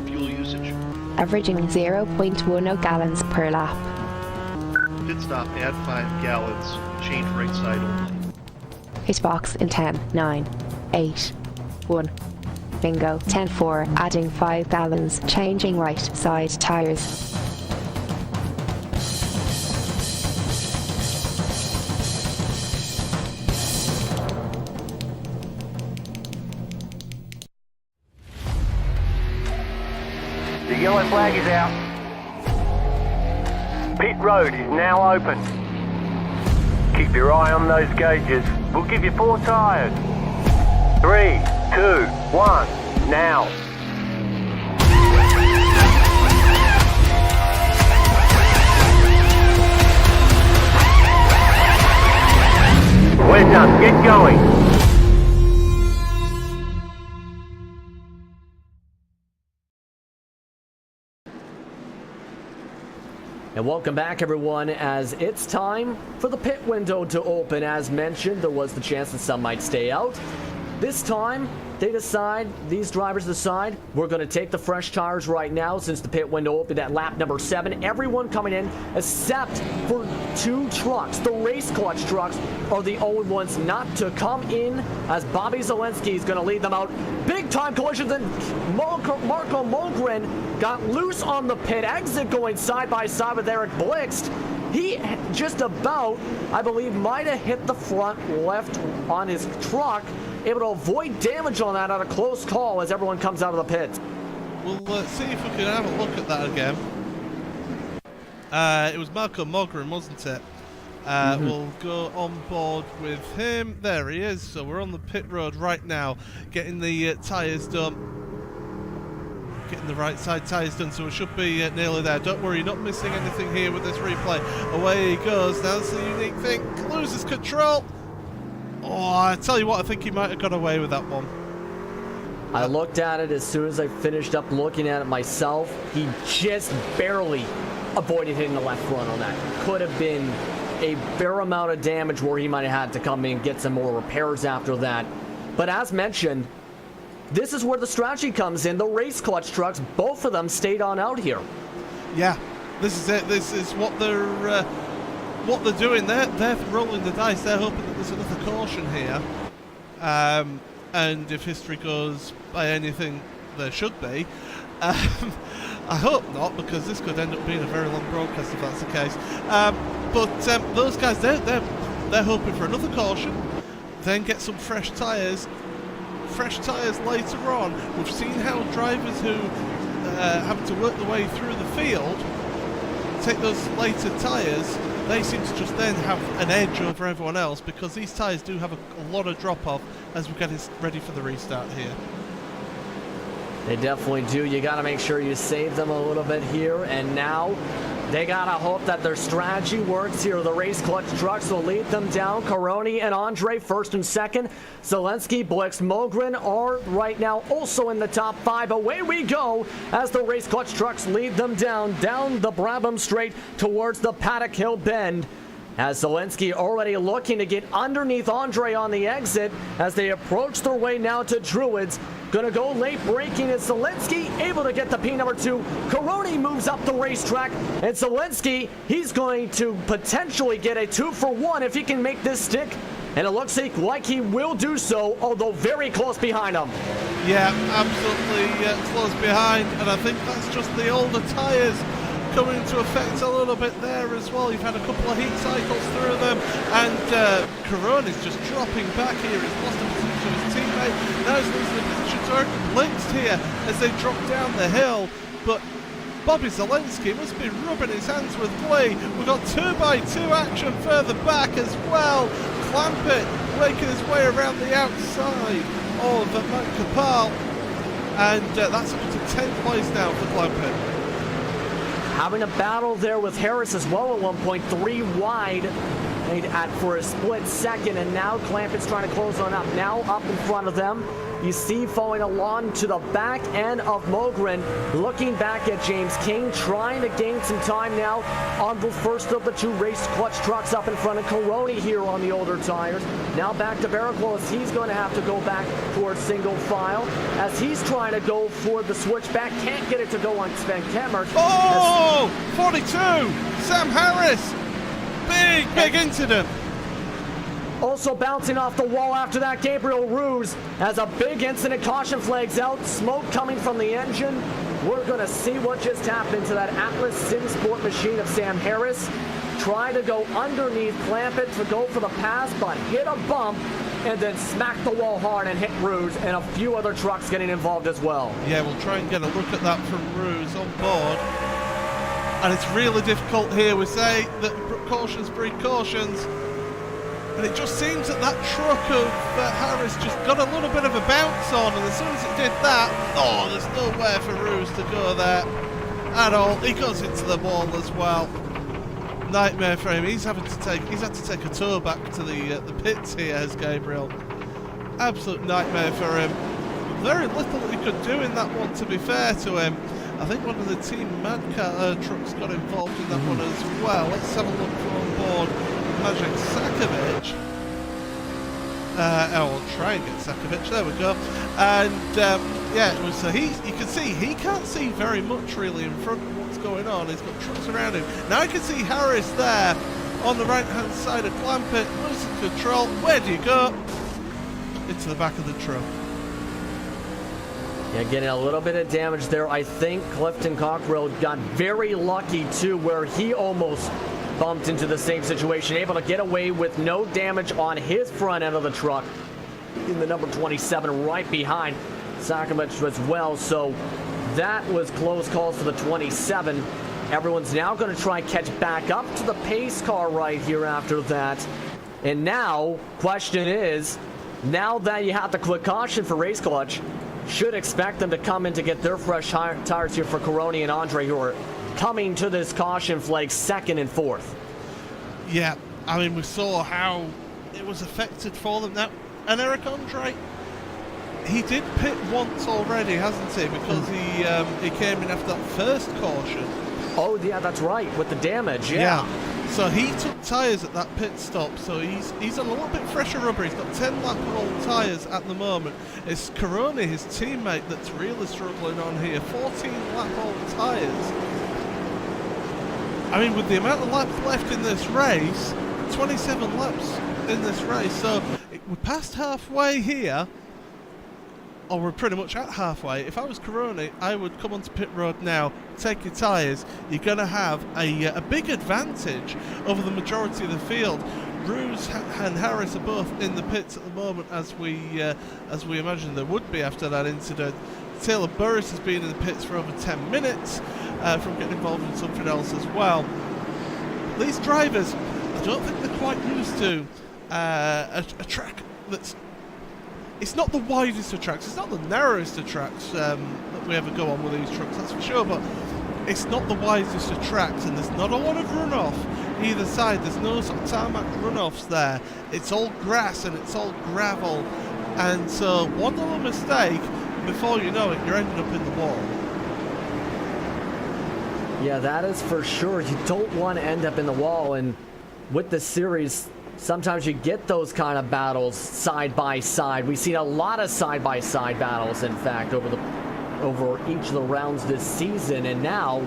Fuel usage. Averaging 0.10 gallons per lap. Pit stop, add 5 gallons. Change right side only. Hitbox in 10, 9, 8, 1. Bingo. 10-4, adding 5 gallons. Changing right side tyres. The yellow flag is out. Pit road is now open. Keep your eye on those gauges. We'll give you 4 tyres. 3, 2, 1, now. We're done. Get going. And welcome back, everyone, as it's time for the pit window to open. As mentioned, there was the chance that some might stay out. This time, these drivers decide, we're going to take the fresh tires right now since the pit window opened at lap number 7. Everyone coming in, except for 2 trucks. The race clutch trucks are the only ones not to come in, as Bobby Zalenski is going to lead them out. Big time collisions, and Marco Mogren got loose on the pit exit, going side by side with Eric Blixt. He just about, I believe, might have hit the front left on his truck, able to avoid damage on that on a close call as everyone comes out of the pit. We'll see if we can have a look at that again. It was Marco Mogren, wasn't it? We'll go on board with him. There he is. So we're on the pit road right now, getting the tyres done. Getting the right side tyres done, so we should be nearly there. Don't worry, you're not missing anything here with this replay. Away he goes. Now that's the unique thing. Loses control. Oh, I tell you what, I think he might have got away with that one. I looked at it as soon as I finished up looking at it myself. He just barely avoided hitting the left front on that. Could have been a fair amount of damage where he might have had to come in and get some more repairs after that. But as mentioned, this is where the strategy comes in. The race clutch trucks, both of them stayed on out here. Yeah, this is it. This is what they're doing. They're rolling the dice. They're hoping that there's another caution here. And if history goes by anything, there should be. I hope not, because this could end up being a very long broadcast if that's the case. But those guys, they're hoping for another caution, then get some fresh tyres. Fresh tyres later on. We've seen how drivers who have to work their way through the field take those later tyres. They seem to just then have an edge over everyone else, because these tyres do have a lot of drop-off as we get ready for the restart here. They definitely do. You got to make sure you save them a little bit here. And now they got to hope that their strategy works here. The race clutch trucks will lead them down. Caroni and Andre first and second. Zelensky, Blixt, Mogren are right now also in the top 5. Away we go as the race clutch trucks lead them down the Brabham Straight towards the Paddock Hill Bend. As Zelensky already looking to get underneath Andre on the exit as they approach their way now to Druids. Gonna go late braking as Zelensky able to get the P2. Caroni moves up the racetrack, and Zelensky, he's going to potentially get a 2-for-1 if he can make this stick. And it looks like he will do so, although very close behind him. Yeah, absolutely close behind, and I think that's just the older tyres coming into effect a little bit there as well. You've had a couple of heat cycles through them, and Caroni's just dropping back here. He's lost a position to his teammate. Now he's losing the position to Blixt here as they drop down the hill. But Bobby Zelensky must be rubbing his hands with glee. We've got 2x2 action further back as well. Clampett making his way around the outside of Matt Kapal. And that's up to 10th place now for Clampett. Having a battle there with Harris as well at 1.3 wide. For a split second, and now Clampett's trying to close on up. Now up in front of them. You see following along to the back end of Mogren, looking back at James King, trying to gain some time now on the first of the two race clutch trucks up in front of Coroni here on the older tires. Now back to Barraclough as he's going to have to go back towards single file as he's trying to go for the switchback. Can't get it to go on Sven Kemmer. Oh, 42, Sam Harris. Big incident. Also bouncing off the wall after that, Gabriel Ruse has a big incident. Caution flags out. Smoke coming from the engine. We're going to see what just happened to that Atlas Sim Sport machine of Sam Harris. Try to go underneath Clampett to go for the pass, but hit a bump and then smacked the wall hard and hit Ruse, and a few other trucks getting involved as well. Yeah, we'll try and get a look at that from Ruse on board. And it's really difficult here. We say that cautions breed cautions. And it just seems that that truck of Harris just got a little bit of a bounce on. And as soon as it did that, oh, there's nowhere for Ruse to go there at all. He goes into the wall as well. Nightmare for him. He's had to take a tour back to the pits here as Gabriel. Absolute nightmare for him. Very little he could do in that one, to be fair to him. I think one of the Team Madcat trucks got involved in that one as well. Let's have a look on board. Magic Sakovic. We'll try and get Sakovic. There we go. And yeah, it was, you can see he can't see very much really in front of what's going on. He's got trucks around him. Now you can see Harris there on the right hand side of Clampett. Losing control. Where do you go? Into the back of the truck. Yeah, getting a little bit of damage there. I think Clifton Cockrell got very lucky too, where he almost bumped into the same situation, able to get away with no damage on his front end of the truck in the number 27 right behind Sakovic as well. So that was close calls for the 27. Everyone's now going to try and catch back up to the pace car right here after that. And now, question is, now that you have the quick caution for race clutch, should expect them to come in to get their fresh tires here for Coroni and Andre, who are coming to this caution flag second and fourth. Yeah, I mean, we saw how it was affected for them now. And Eric Andre, he did pit once already, hasn't he? Because he came in after that first caution. Oh, yeah, that's right, with the damage, yeah. So he took tyres at that pit stop, so he's on a little bit fresher rubber. He's got 10 lap old tyres at the moment. It's Coroni, his teammate, that's really struggling on here. 14 lap old tyres. I mean, with the amount of laps left in this race, 27 laps in this race, so we're past halfway here. Or we're pretty much at halfway. If I was Coroni, I would come onto pit road now, take your tyres. You're going to have a big advantage over the majority of the field. Ruse and Harris are both in the pits at the moment, as we imagine there would be after that incident. Taylor Burris has been in the pits for over 10 minutes from getting involved in something else as well. These drivers, I don't think they're quite used to a track that's... It's not the widest of tracks, it's not the narrowest of tracks that we ever go on with these trucks, that's for sure, but it's not the widest of tracks, and there's not a lot of runoff either side. There's no sort of tarmac runoffs there. It's all grass and it's all gravel, and so one little mistake, before you know it, you're ending up in the wall. Yeah, that is for sure. You don't want to end up in the wall, and with the series, sometimes you get those kind of battles side by side. We've seen a lot of side by side battles, in fact, over each of the rounds this season. And now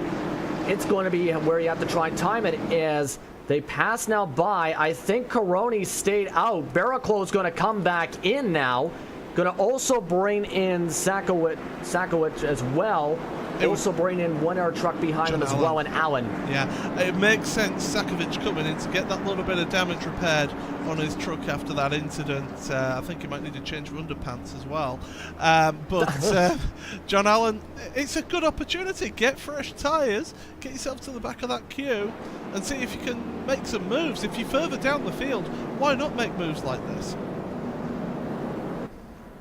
it's going to be where you have to try and time it as they pass now by. I think Coroni stayed out. Barraclough is going to come back in now Going to also bring in Sakowicz as well. Also bring in one air truck behind him as well, and Allen. Yeah, it makes sense, Sakowicz coming in to get that little bit of damage repaired on his truck after that incident. I think he might need to change underpants as well. But John Allen, it's a good opportunity. Get fresh tyres, get yourself to the back of that queue, and see if you can make some moves. If you're further down the field, why not make moves like this?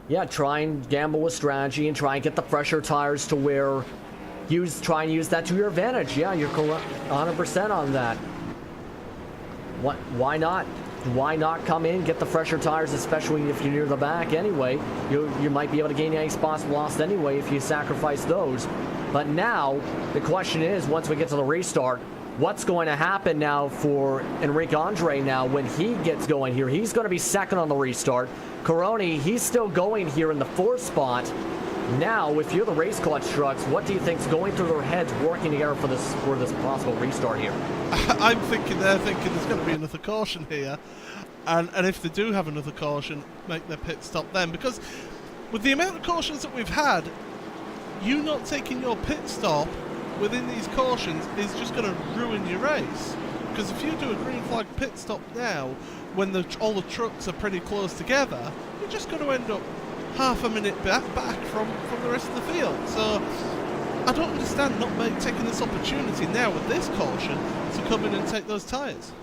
Yeah, try and gamble with strategy and try and get the fresher tires to where try and use that to your advantage. Yeah, you're 100% on that. Why not? Why not come in, get the fresher tires, especially if you're near the back anyway. You might be able to gain any spots lost anyway if you sacrifice those. But now, the question is, once we get to the restart, what's going to happen now for Enrique Andre now when he gets going here? He's going to be second on the restart. Caroni, he's still going here in the 4th spot. Now, if you're the race clutch trucks, what do you think's going through their heads working together for this possible restart here? I'm thinking they're thinking there's going to be another caution here. And if they do have another caution, make their pit stop then. Because with the amount of cautions that we've had, you not taking your pit stop within these cautions is just going to ruin your race. Because if you do a green flag pit stop now, when all the trucks are pretty close together, you're just going to end up half a minute back from the rest of the field. So I don't understand not taking this opportunity now with this caution to come in and take those tyres.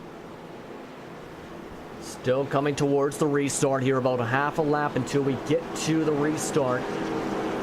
Still coming towards the restart here, about a half a lap until we get to the restart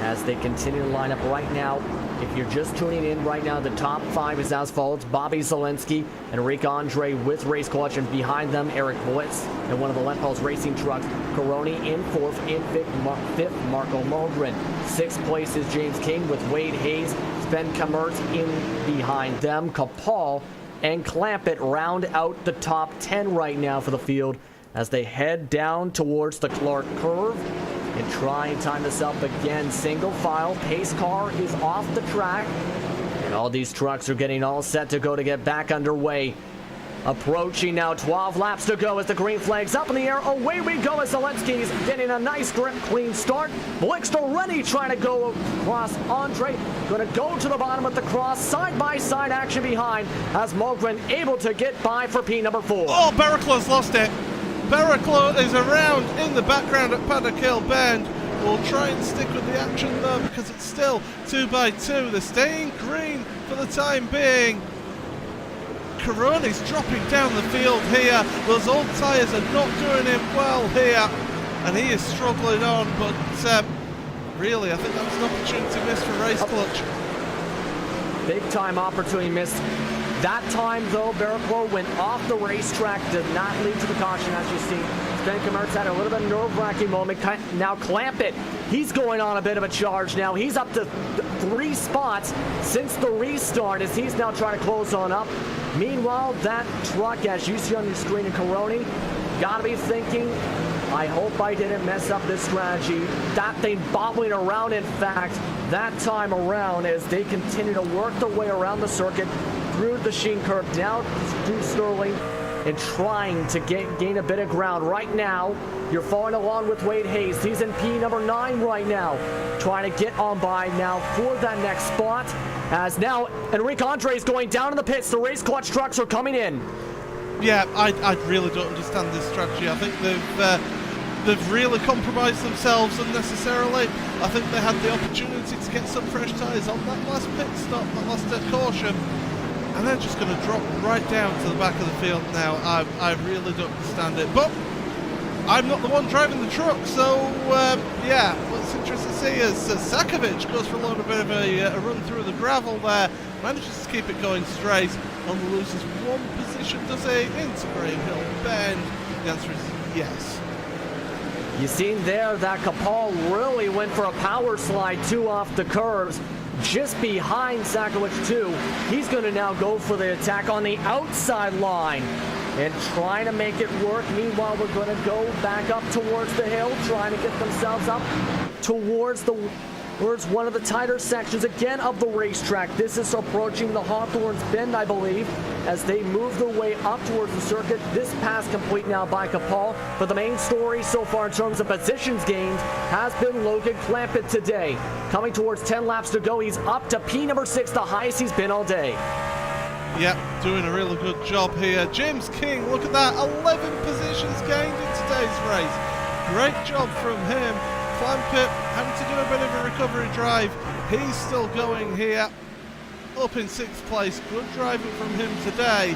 as they continue to line up right now. If you're just tuning in right now, the top 5 is as follows: Bobby Zelensky, Enrique Andre with Race Clutch, and behind them Eric Blitz and one of the Lentpulse Racing trucks. Caroni in 4th, in 5th, Marco Mogren. 6th place is James King with Wade Hayes, Sven Kammertz in behind them. Kapal and Clampett round out the top 10 right now for the field as they head down towards the Clark curve and try and time this up again. Single file, pace car is off the track, and all these trucks are getting all set to go to get back underway. Approaching now, 12 laps to go as the green flag's up in the air. Away we go as Zelensky's getting a nice grip, clean start. Blixt already trying to go across Andre. Going to go to the bottom of the cross. Side-by-side action behind as Mogren able to get by for P number 4. Oh, Barraclough's lost it. Barraclough is around in the background at Paddock Hill Bend. We'll try and stick with the action though because it's still 2x2. They're staying green for the time being. Caroni's dropping down the field here. Those old tyres are not doing him well here, and he is struggling on. But really, I think that was an opportunity missed for Race Clutch. Big time opportunity missed. That time, though, Barraclough went off the racetrack, did not lead to the caution, as you see. Sven Kammertz had a little bit of a nerve-wracking moment. Now Clampett, he's going on a bit of a charge now. He's up to 3 spots since the restart as he's now trying to close on up. Meanwhile, that truck, as you see on your screen in Caroni, got to be thinking, I hope I didn't mess up this strategy. That thing bobbling around, in fact, that time around as they continue to work their way around the circuit through the Sheen curve, down through Sterling, and trying to gain a bit of ground. Right now, you're following along with Wade Hayes. He's in P number 9 right now, trying to get on by now for that next spot. As now, Enrique Andre is going down in the pits. The Race Clutch trucks are coming in. Yeah, I really don't understand this strategy. I think they've really compromised themselves unnecessarily. I think they had the opportunity to get some fresh tyres on that last pit stop, that last caution, and they're just going to drop right down to the back of the field now. I really don't understand it, but I'm not the one driving the truck, so yeah, what's interesting to see is Sakowicz goes for a little bit of a run through the gravel there, manages to keep it going straight, only loses 1 position, does he, into Graham Hill Bend? The answer is yes. You seen there that Kapal really went for a power slide 2 off the curves, just behind Sakowicz too. He's going to now go for the attack on the outside line and trying to make it work. Meanwhile, we're going to go back up towards the hill, trying to get themselves up towards the towards one of the tighter sections again of the racetrack. This is approaching the Hawthorne's Bend, I believe, as they move their way up towards the circuit. This pass complete now by Capal, but the main story so far in terms of positions gained has been Logan Clampett today. Coming towards 10 laps to go, he's up to P number 6, the highest he's been all day. Yep, doing a really good job here. James King, look at that, 11 positions gained in today's race. Great job from him. Clampett having to do a bit of a recovery drive. He's still going here, up in 6th place. Good driving from him today.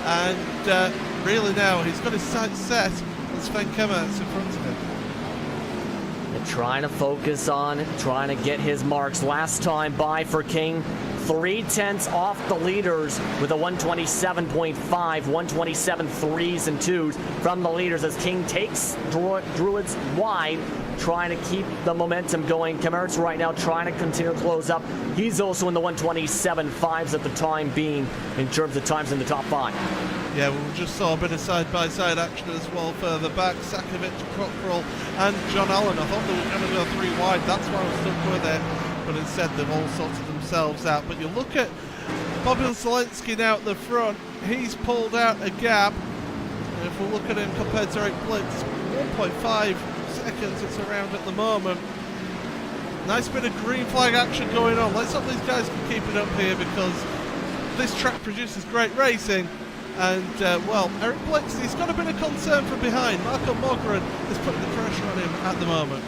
And really now, he's got his sights set on Sven Kemmerts in front of him. And trying to focus on, trying to get his marks. Last time by for King, 3/10 off the leaders with a 127.5, 127 3s and 2s from the leaders as King takes Druids wide, trying to keep the momentum going. Kemmerts right now trying to continue to close up. He's also in the 127 5s at the time being in terms of times in the top 5. Yeah, we just saw a bit of side-by-side action as well further back. Sakovic, Cockrell and John Allen. I thought they were going to go 3 wide. That's why I was stuck with it. But instead they've all sorted themselves out. But you look at Bobil Zelensky now at the front. He's pulled out a gap. And if we look at him compared to Eric Blitz, 1.5 seconds it's around at the moment. Nice bit of green flag action going on. Let's hope these guys can keep it up here, because this track produces great racing. And, well, Eric Blitz, he's got a bit of concern from behind. Marco Mogren is putting the pressure on him at the moment.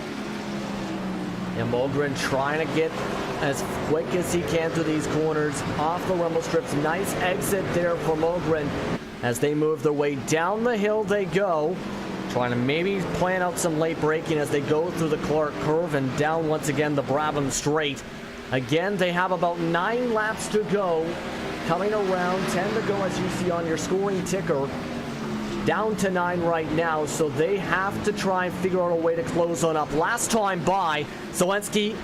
And Mogren trying to get as quick as he can through these corners off the rumble strips. Nice exit there for Mogren as they move their way down the hill they go. Trying to maybe plan out some late braking as they go through the Clark curve and down once again the Brabham straight. Again, they have about 9 laps to go. Coming around, 10 to go as you see on your scoring ticker. Down to 9 right now, so they have to try and figure out a way to close on up. Last time by, Zelensky,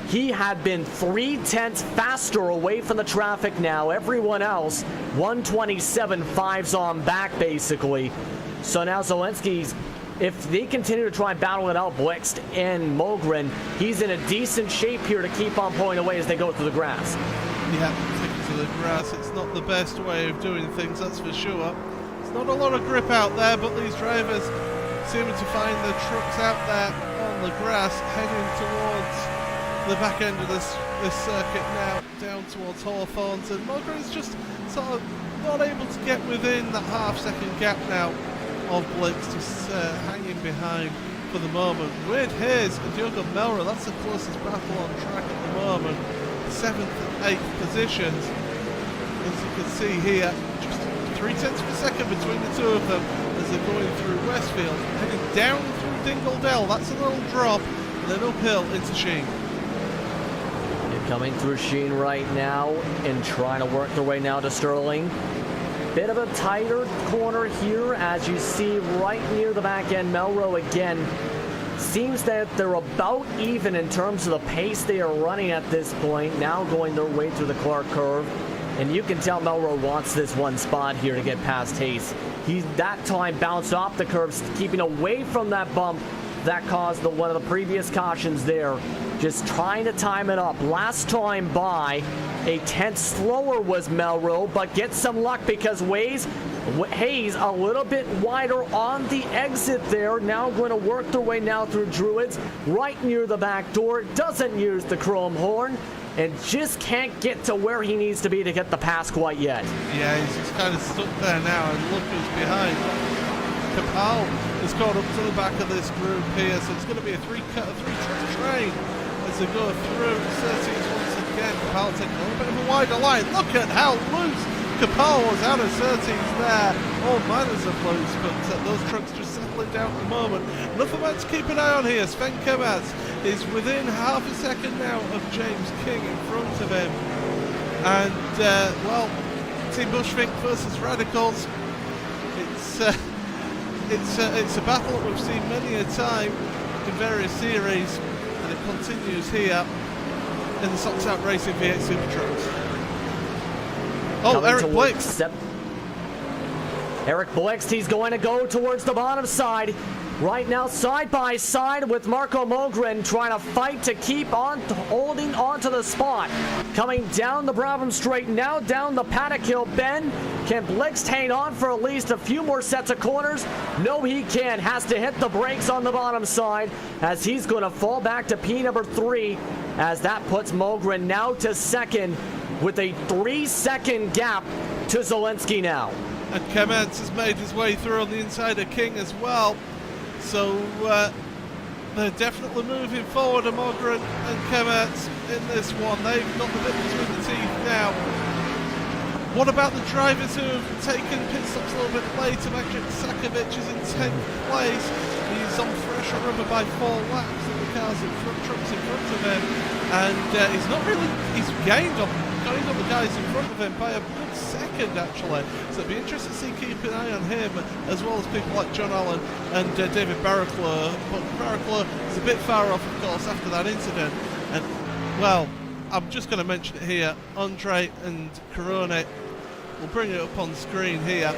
he had been 3/10 faster away from the traffic now. Everyone else, 127 5s on back, basically. So now Zelensky's, if they continue to try and battle it out, Blixt and Mogren, he's in a decent shape here to keep on pulling away as they go through the grass. Yeah, sticking to the grass, it's not the best way of doing things, that's for sure. Not a lot of grip out there, but these drivers seeming to find the trucks out there on the grass, heading towards the back end of this circuit now, down towards Hawthorns, and Mogren's just sort of not able to get within that half-second gap now of Blix, just hanging behind for the moment. Wade Hayes and Diogo Melra, that's the closest battle on track at the moment, 7th and 8th positions, as you can see here. Just 0.3 of a second between the two of them as they're going through Westfield, heading down through Dingle Dell. That's a little drop, and then uphill into Sheen. They're coming through Sheen right now and trying to work their way now to Sterling. Bit of a tighter corner here as you see right near the back end. Melrose again. Seems that they're about even in terms of the pace they are running at this point, now going their way through the Clark curve. And you can tell Melrose wants this one spot here to get past Hayes. He's that time bounced off the curves, keeping away from that bump that caused one of the previous cautions there. Just trying to time it up. Last time by, a 10th slower was Melrose, but get some luck because Hayes a little bit wider on the exit there. Now going to work their way now through Druids, right near the back door. Doesn't use the chrome horn, and just can't get to where he needs to be to get the pass quite yet. Yeah, he's just kind of stuck there now, and look who's behind. Capal is caught up to the back of this group here, so it's going to be a three-truck train as they go through. Surtees once again. Capal taking a little bit of a wider line. Look at how loose Capal was out of Surtees there. All manners of loose, but those trucks just settling down at the moment. Enough about to keep an eye on here. Sven Kemmerts is within half a second now of James King in front of him. And, well, Team Bushvik versus Radicals. It's a battle that we've seen many a time in various series, and it continues here in the Socks Out Racing V8 SuperTrucks. Oh, Eric Blixt. Eric Blixt, he's going to go towards the bottom side. Right now, side by side with Marco Mogren, trying to fight to keep on holding on to the spot. Coming down the Brabham Straight, now down the Paddock Hill bend. Can Blixt hang on for at least a few more sets of corners? No, he can't. Has to hit the brakes on the bottom side as he's going to fall back to P number 3, as that puts Mogren now to second with a 3-second gap to Zelensky now. And Kemets has made his way through on the inside of King as well. So they're definitely moving forward, Mogren and Kemets in this one. They've got the bit between the teeth now. What about the drivers who have taken pit stops a little bit later? Magic Sakovic is in 10th place. He's on fresher rubber by 4 laps of the cars in front, trucks in front of him. And he's gained on the guys in front of him by a good second, actually. So it'll be interesting to see, keep an eye on him, as well as people like John Allen and David Barraclough. But Barraclough is a bit far off, of course, after that incident. And, well, I'm just going to mention it here. Andre and Corone, we'll bring it up on screen here.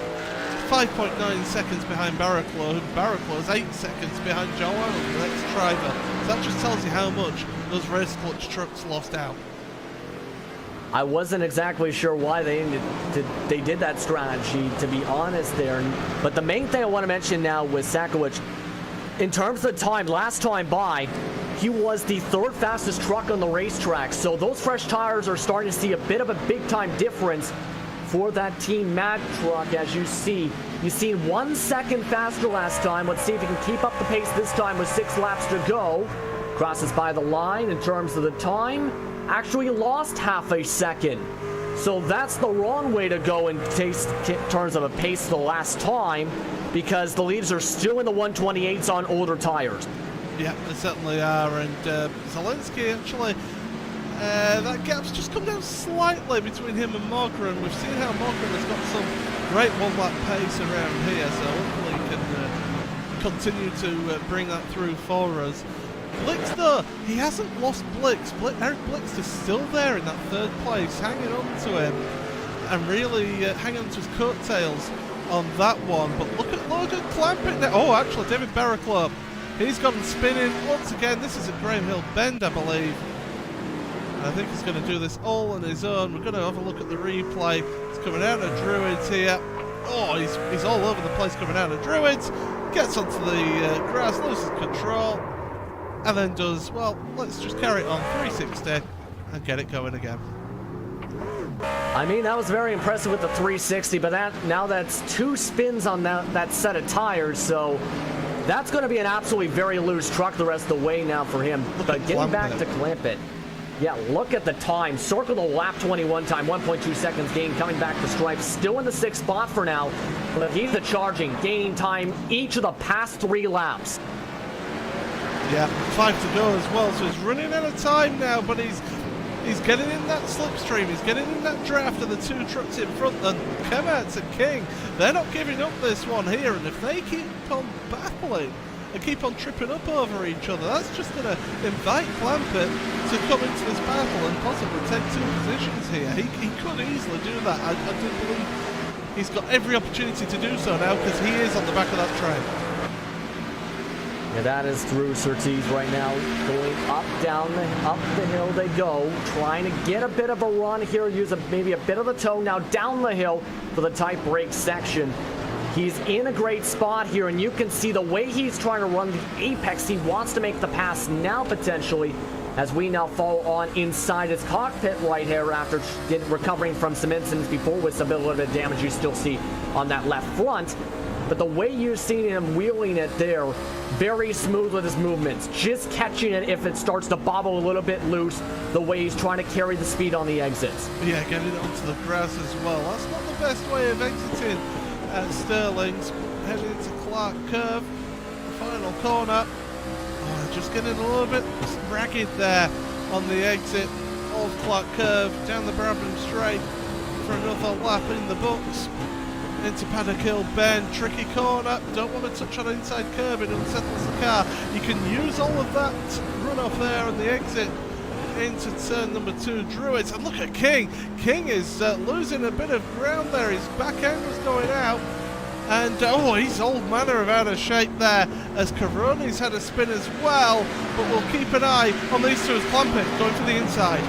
5.9 seconds behind Barraclough. Barraclough is 8 seconds behind Joe Allen, the next driver. So that just tells you how much those race clutch trucks lost out. I wasn't exactly sure why they did that strategy, to be honest there. But the main thing I want to mention now with Sakovic, in terms of the time, last time by, he was the 3rd fastest truck on the racetrack. So those fresh tires are starting to see a bit of a big-time difference for that Team Mag truck, as you see. You've seen 1 second faster last time. Let's see if he can keep up the pace this time with 6 laps to go. Crosses by the line in terms of the time. Actually lost half a second. So that's the wrong way to go in terms of a pace the last time, because the leads are still in the 128s on older tires. Yeah, they certainly are. And Zelensky, actually, that gap's just come down slightly between him and Mogren. We've seen how Mogren has got some great one-lap pace around here, so hopefully he can continue to bring that through for us. Blixt, though, he hasn't lost Blixt. Eric Blixt is still there in that 3rd place, hanging on to him and really hanging on to his coattails on that one. But look at Logan clamping now. Oh, actually, David Barraclough, he's gone spinning once again. This is a Graham Hill bend, I believe. I think he's going to do this all on his own. We're going to have a look at the replay. He's coming out of Druids here. Oh, he's all over the place coming out of Druids. Gets onto the grass, loses control. And then does, well, let's just carry it on 360 and get it going again. I mean, that was very impressive with the 360, but that's 2 spins on that set of tires, so that's going to be an absolutely very loose truck the rest of the way now for him. But getting back to Clampett, yeah, look at the time. Circle the lap 21 time, 1.2 seconds gain, coming back to stripe, still in the 6th spot for now, but he's charging, gaining time each of the past 3 laps. Yeah, 5 to go as well, so he's running out of time now, but he's getting in that slipstream, he's getting in that draft of the 2 trucks in front, and Kemets and King, they're not giving up this one here, and if they keep on battling and keep on tripping up over each other, that's just going to invite Clampett to come into this battle and possibly take 2 positions here. He could easily do that. I do believe he's got every opportunity to do so now, because he is on the back of that train. Yeah, that is through Surtees right now, going up the hill they go, trying to get a bit of a run here, use maybe a bit of the toe, now down the hill for the tight brake section. He's in a great spot here, and you can see the way he's trying to run the apex. He wants to make the pass now, potentially, as we now follow on inside his cockpit right here after recovering from some incidents before with some little bit of damage you still see on that left front. But the way you're seeing him wheeling it there, very smooth with his movements, just catching it if it starts to bobble a little bit loose, the way he's trying to carry the speed on the exits. Yeah, getting it onto the grass as well. That's not the best way of exiting at Stirling's. Heading into Clark Curve, final corner. Oh, just getting a little bit ragged there on the exit of Clark Curve, down the Brabham Straight for another lap in the books. Into Paddock Hill bend, tricky corner, don't want to touch on inside curb, it unsettles the car. You can use all of that runoff there on the exit into turn number 2, Druids. And look at King. King is losing a bit of ground there, his back end was going out. And he's all manner of out of shape there, as Caroni's had a spin as well, but we'll keep an eye on these two as Clampett going for the inside.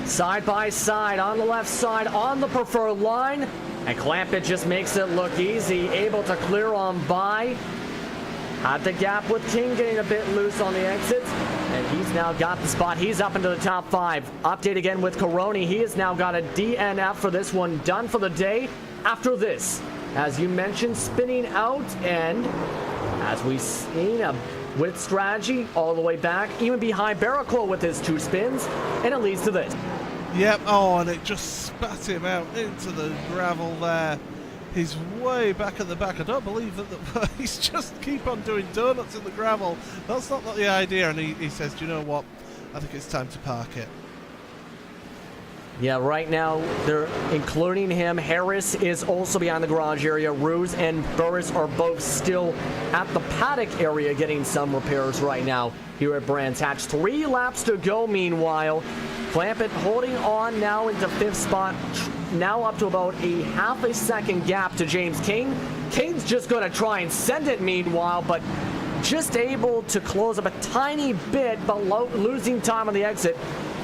Side by side, on the left side, on the preferred line. And Clampett just makes it look easy, able to clear on by. Had the gap with King getting a bit loose on the exits. And he's now got the spot. He's up into the top 5. Update again with Caroni. He has now got a DNF for this one done for the day. After this, as you mentioned, spinning out, and as we've seen, with strategy all the way back, even behind Barraclough with his 2 spins, and it leads to this. Yep, and it just spat him out into the gravel there. He's way back at the back. I don't believe that he's just keep on doing donuts in the gravel. That's not the idea, and he says, do you know what? I think it's time to park it. Yeah, right now, they're including him. Harris is also behind the garage area. Ruse and Burris are both still at the paddock area getting some repairs right now here at Brands Hatch. 3 laps to go, meanwhile. Clampett holding on now into 5th spot, now up to about a half a second gap to James King. King's just going to try and send it, meanwhile, but just able to close up a tiny bit, but losing time on the exit.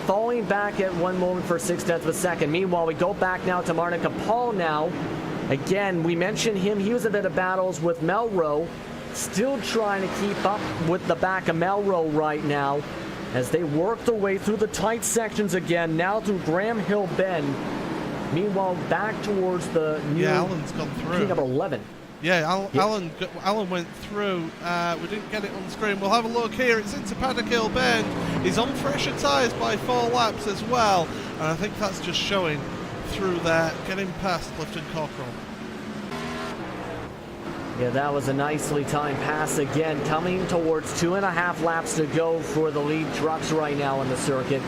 Falling back at 1 moment for 0.6 of a second. Meanwhile, we go back now to Martin Capal now. Again, we mentioned him. He was in a bit of battles with Melrose. Still trying to keep up with the back of Melrose right now as they work their way through the tight sections again, now through Graham Hill Bend. Meanwhile, back towards the new Alan's gone through. number 11. Yeah, Alan went through. We didn't get it on the screen. We'll have a look here. It's into Paddock Hill Bend. He's on fresher tyres by 4 laps as well. And I think that's just showing through there, getting past Clifton Cockrell. Yeah, that was a nicely timed pass again, coming towards 2.5 laps to go for the lead trucks right now on the circuit.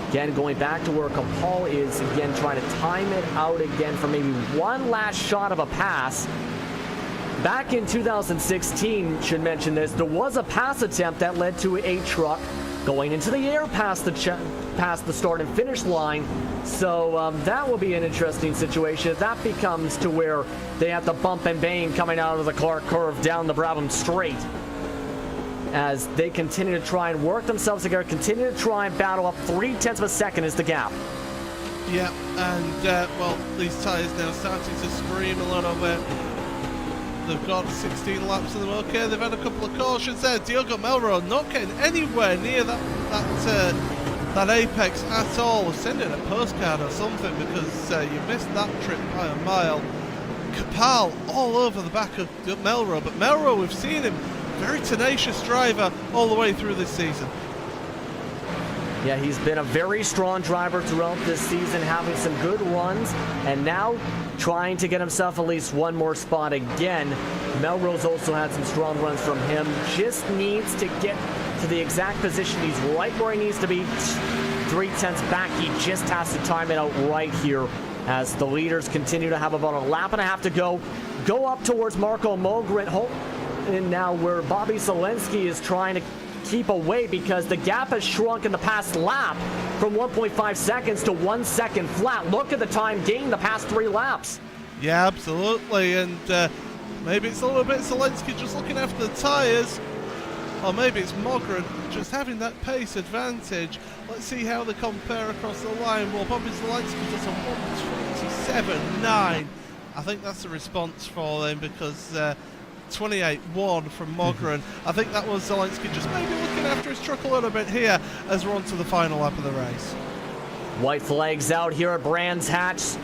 Again, going back to where Capal is, again, trying to time it out again for maybe one last shot of a pass. Back in 2016, should mention this, there was a pass attempt that led to a truck going into the air past the start and finish line. So that will be an interesting situation if that becomes to where they have to bump and bang coming out of the Clark curve down the Brabham Straight. As they continue to try and work themselves together, continue to try and battle up. 0.3 of a second is the gap. Yeah, and well, these tyres now starting to scream a little bit. They've got 16 laps of them. Okay, they've had a couple of cautions there. Diogo Melrose not getting anywhere near that apex at all. Send in a postcard or something because you missed that trip by a mile. Capal all over the back of Melrose, but Melrose, we've seen him, very tenacious driver all the way through this season. Yeah, he's been a very strong driver throughout this season, having some good runs, and now trying to get himself at least one more spot again. Melrose also had some strong runs from him. Just needs to get to the exact position. He's right where he needs to be. 0.3 back. He just has to time it out right here as the leaders continue to have about a lap and a half to go. Go up towards Marco Mogren. And now where Bobby Selensky is trying to keep away because the gap has shrunk in the past lap from 1.5 seconds to 1 second flat. Look at the time gained the past 3 laps. Yeah, absolutely. And maybe it's a little bit Selensky just looking after the tyres. Or maybe it's Mogren just having that pace advantage. Let's see how they compare across the line. Well, Bobby Zelensky does a 1:27.9. I think that's the response for them because 28.1 from Mogren. I think that was Zelensky just maybe looking after his truck a little bit here as we're on to the final lap of the race. White flags out here at Brands Hatch.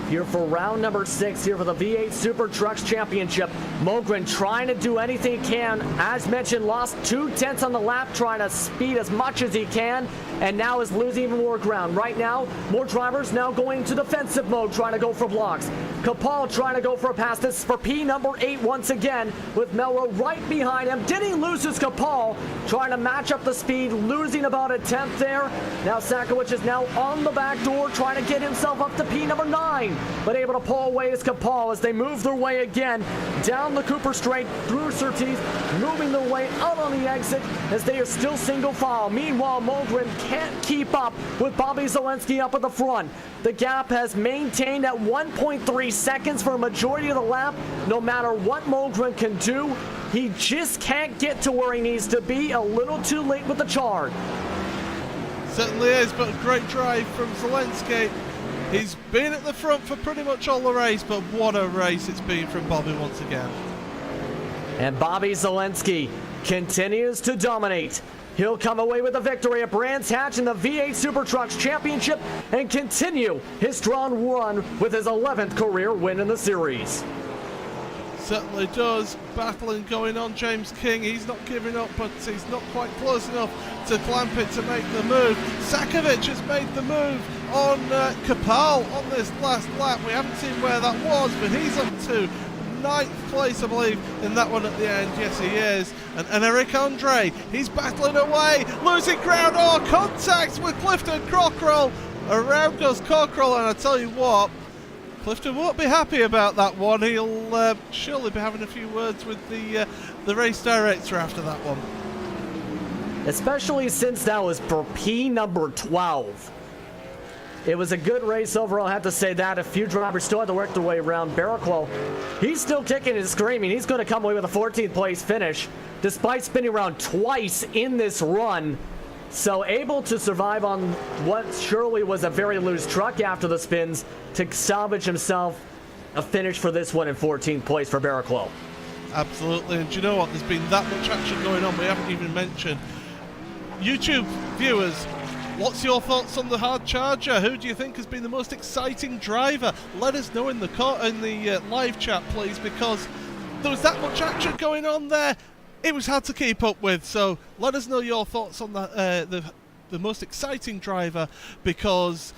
Here for round number 6 here for the V8 SuperTrucks Championship. Mogren trying to do anything he can. As mentioned, lost 0.2 on the lap, trying to speed as much as he can, and now is losing even more ground. Right now, more drivers now going to defensive mode, trying to go for blocks. Capal trying to go for a pass. This is for P number 8 once again, with Melrose right behind him. Didn't lose his Capal, trying to match up the speed, losing about a 10th there. Now Sakowicz is now on the back door, trying to get himself up to P number 9. But able to pull away is Capal as they move their way again down the Cooper Straight through Surtees, moving their way out on the exit as they are still single file. Meanwhile, Mogren can't keep up with Bobby Zalenski up at the front. The gap has maintained at 1.3 seconds for a majority of the lap. No matter what Mogren can do, he just can't get to where he needs to be. A little too late with the charge. Certainly is, but a great drive from Zalenski. He's been at the front for pretty much all the race, but what a race it's been from Bobby once again. And Bobby Zalenski continues to dominate. He'll come away with a victory at Brands Hatch in the V8 SuperTrucks Championship and continue his strong run with his 11th career win in the series. Certainly does. Battling going on. James King, he's not giving up, but he's not quite close enough to clamp it to make the move. Sakovic has made the move on Kapal on this last lap. We haven't seen where that was, but he's up to 9th place, I believe, in that one at the end. Yes, he is. And Eric Andre, he's battling away, losing ground. Oh, contact with Clifton Cockrell. Around goes Cockrell, and I tell you what, Clifton won't be happy about that one. He'll surely be having a few words with the race director after that one. Especially since that was for P number 12. It was a good race overall, I have to say that. A few drivers still had to work their way around. Barraclough, he's still kicking and screaming. He's going to come away with a 14th place finish, despite spinning around twice in this run. So able to survive on what surely was a very loose truck after the spins to salvage himself a finish for this one in 14th place for Barraclough. Absolutely, and do you know what? There's been that much action going on we haven't even mentioned. YouTube viewers, what's your thoughts on the hard charger? Who do you think has been the most exciting driver? Let us know in the live chat, please, because there was that much action going on there. It was hard to keep up with. So let us know your thoughts on the most exciting driver, because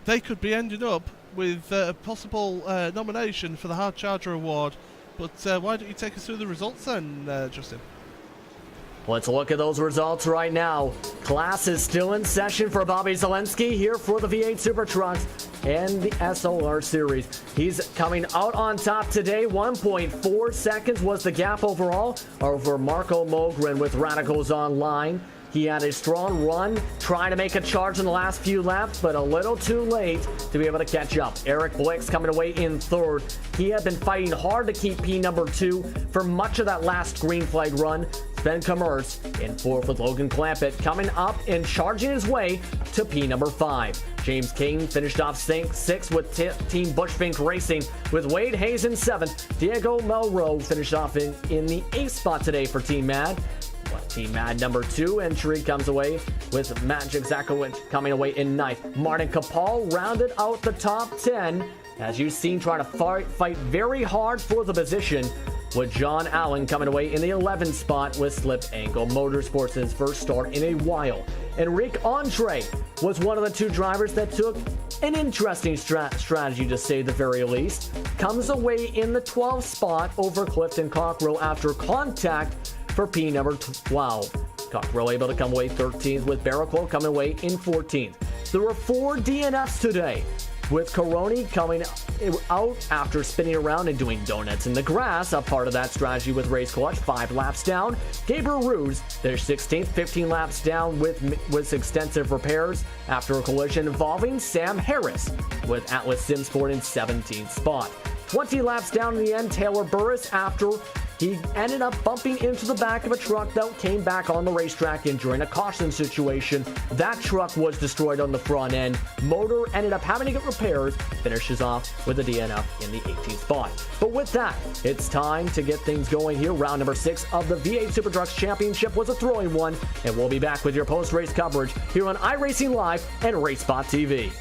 they could be ending up with a possible nomination for the hard charger award. But why don't you take us through the results then, Justin? Let's look at those results right now. Class is still in session for Bobby Zalenski here for the V8 SuperTrucks and the SLR Series. He's coming out on top today. 1.4 seconds was the gap overall over Marco Mogren with Radicals Online. He had a strong run, trying to make a charge in the last few laps, but a little too late to be able to catch up. Eric Blix coming away in third. He had been fighting hard to keep P number 2 for much of that last green flag run. Ben Commerce in fourth with Logan Clampett coming up and charging his way to P number 5. James King finished off sixth with Team Bushfink Racing with Wade Hayes in 7th. Diego Melro finished off in the 8th spot today for Team Mad. Team Mad number 2 entry comes away with Magic Zakowicz coming away in 9th. Martin Kapal rounded out the top 10, as you've seen, trying to fight very hard for the position, with John Allen coming away in the 11th spot with Slip Angle Motorsports, his first start in a while. Enrique Andre was one of the 2 drivers that took an interesting strategy, to say the very least. Comes away in the 12th spot over Clifton Cockrell after contact for P number 12. Cockrell able to come away 13th, with Barraclough coming away in 14th. There were 4 DNFs today, with Caroni coming out after spinning around and doing donuts in the grass, a part of that strategy with Race Clutch, 5 laps down. Gabriel Ruse, their 16th, 15 laps down with extensive repairs after a collision involving Sam Harris with Atlas Sim Sport in 17th spot. 20 laps down in the end, Taylor Burris after he ended up bumping into the back of a truck that came back on the racetrack, and during a caution situation, that truck was destroyed on the front end. Motor ended up having to get repairs, finishes off with a DNF in the 18th spot. But with that, it's time to get things going here. Round number 6 of the V8 SuperTrucks Championship was a thrilling one, and we'll be back with your post-race coverage here on iRacing Live and RaceSpot TV.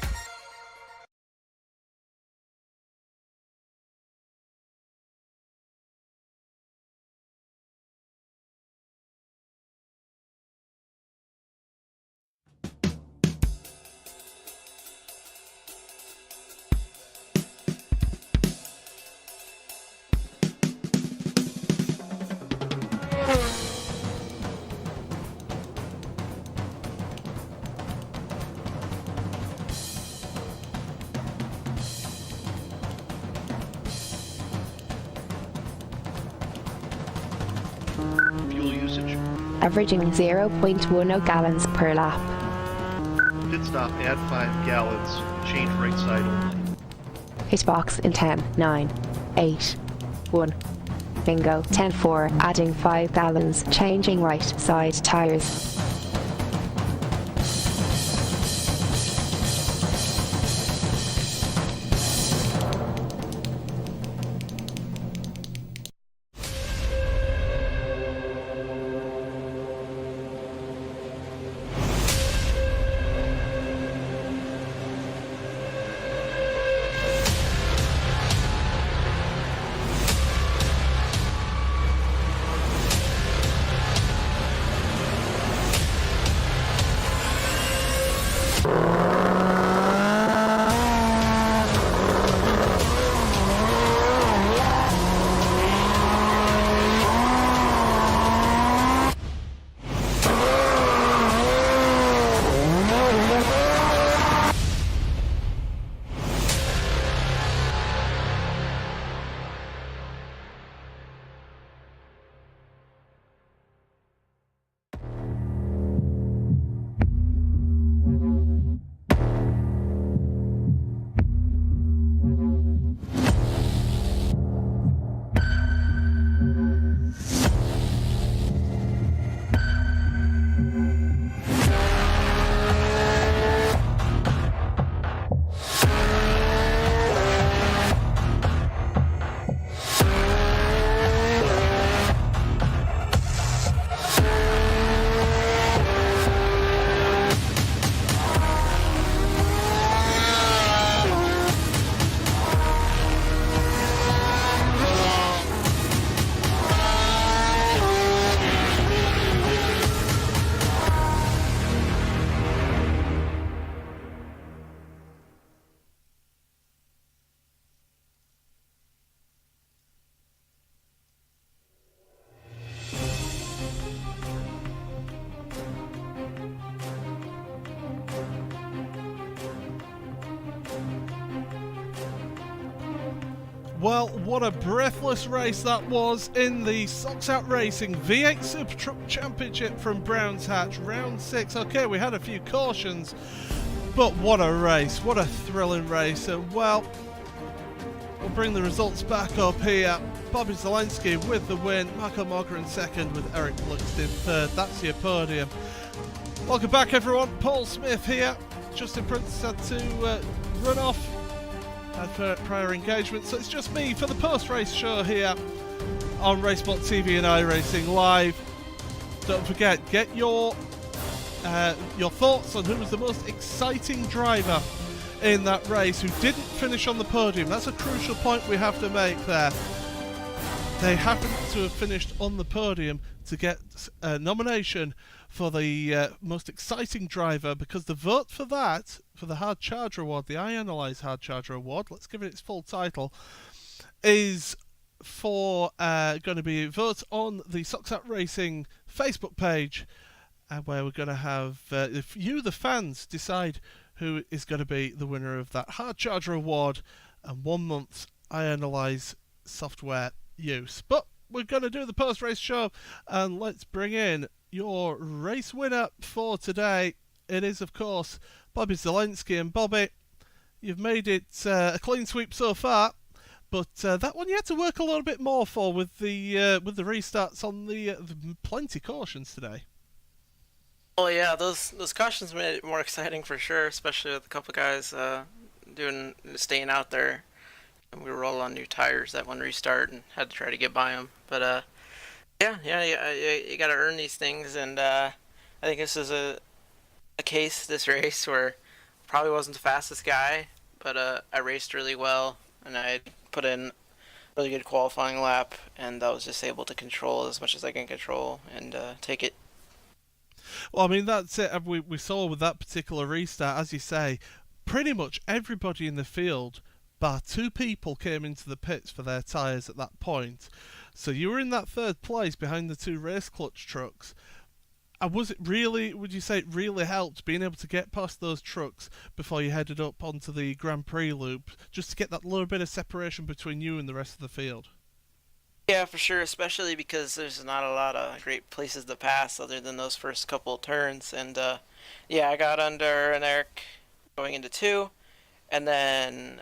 Fuel usage. averaging 0.10 gallons per lap. Pit stop, add 5 gallons, change right side only. Hitbox in 10, 9, 8, 1. Bingo. 10-4, adding 5 gallons, changing right side tyres. Well, what a breathless race that was in the Socks Out Racing V8 SuperTruck Championship from Browns Hatch, round 6. Okay, we had a few cautions, but what a race, what a thrilling race. Well, we'll bring the results back up here. Bobby Zelensky with the win, Marco Morgan in second with Eric Blixt in third. That's your podium. Welcome back everyone, Paul Smith here. Justin Prince had to run off. Had prior engagement, so it's just me for the post-race show here on Racebot TV and iRacing Live. Don't forget, get your thoughts on who was the most exciting driver in that race who didn't finish on the podium. That's a crucial point we have to make there. They happened to have finished on the podium to get a nomination for the most exciting driver, because the vote for that, for the Hard Charger Award, the iAnalyze Hard Charger Award, let's give it its full title, is for going to be a vote on the Socks Out Racing Facebook page, where we're going to have, if you, the fans, decide who is going to be the winner of that Hard Charger Award and 1 month's iAnalyze software use. But we're going to do the post-race show, and let's bring in your race winner for today. It is, of course, Bobby Zelensky. And Bobby, you've made it a clean sweep so far, but that one you had to work a little bit more for with the restarts on the plenty cautions today. Well, yeah, those cautions made it more exciting for sure, especially with a couple guys staying out there. And we were all on new tires that one restart and had to try to get by them. But you got to earn these things, and I think this is a case, this race, where probably wasn't the fastest guy, but I raced really well, and I put in a really good qualifying lap, and I was just able to control as much as I can control and take it. Well, I mean, that's it. We saw with that particular restart, as you say, pretty much everybody in the field, bar 2 people, came into the pits for their tyres at that point. So you were in that third place behind the 2 race clutch trucks. And was it really, would you say it really helped being able to get past those trucks before you headed up onto the Grand Prix loop, just to get that little bit of separation between you and the rest of the field? Yeah, for sure, especially because there's not a lot of great places to pass other than those first couple of turns, and Yeah, I got under an Eric going into 2, and then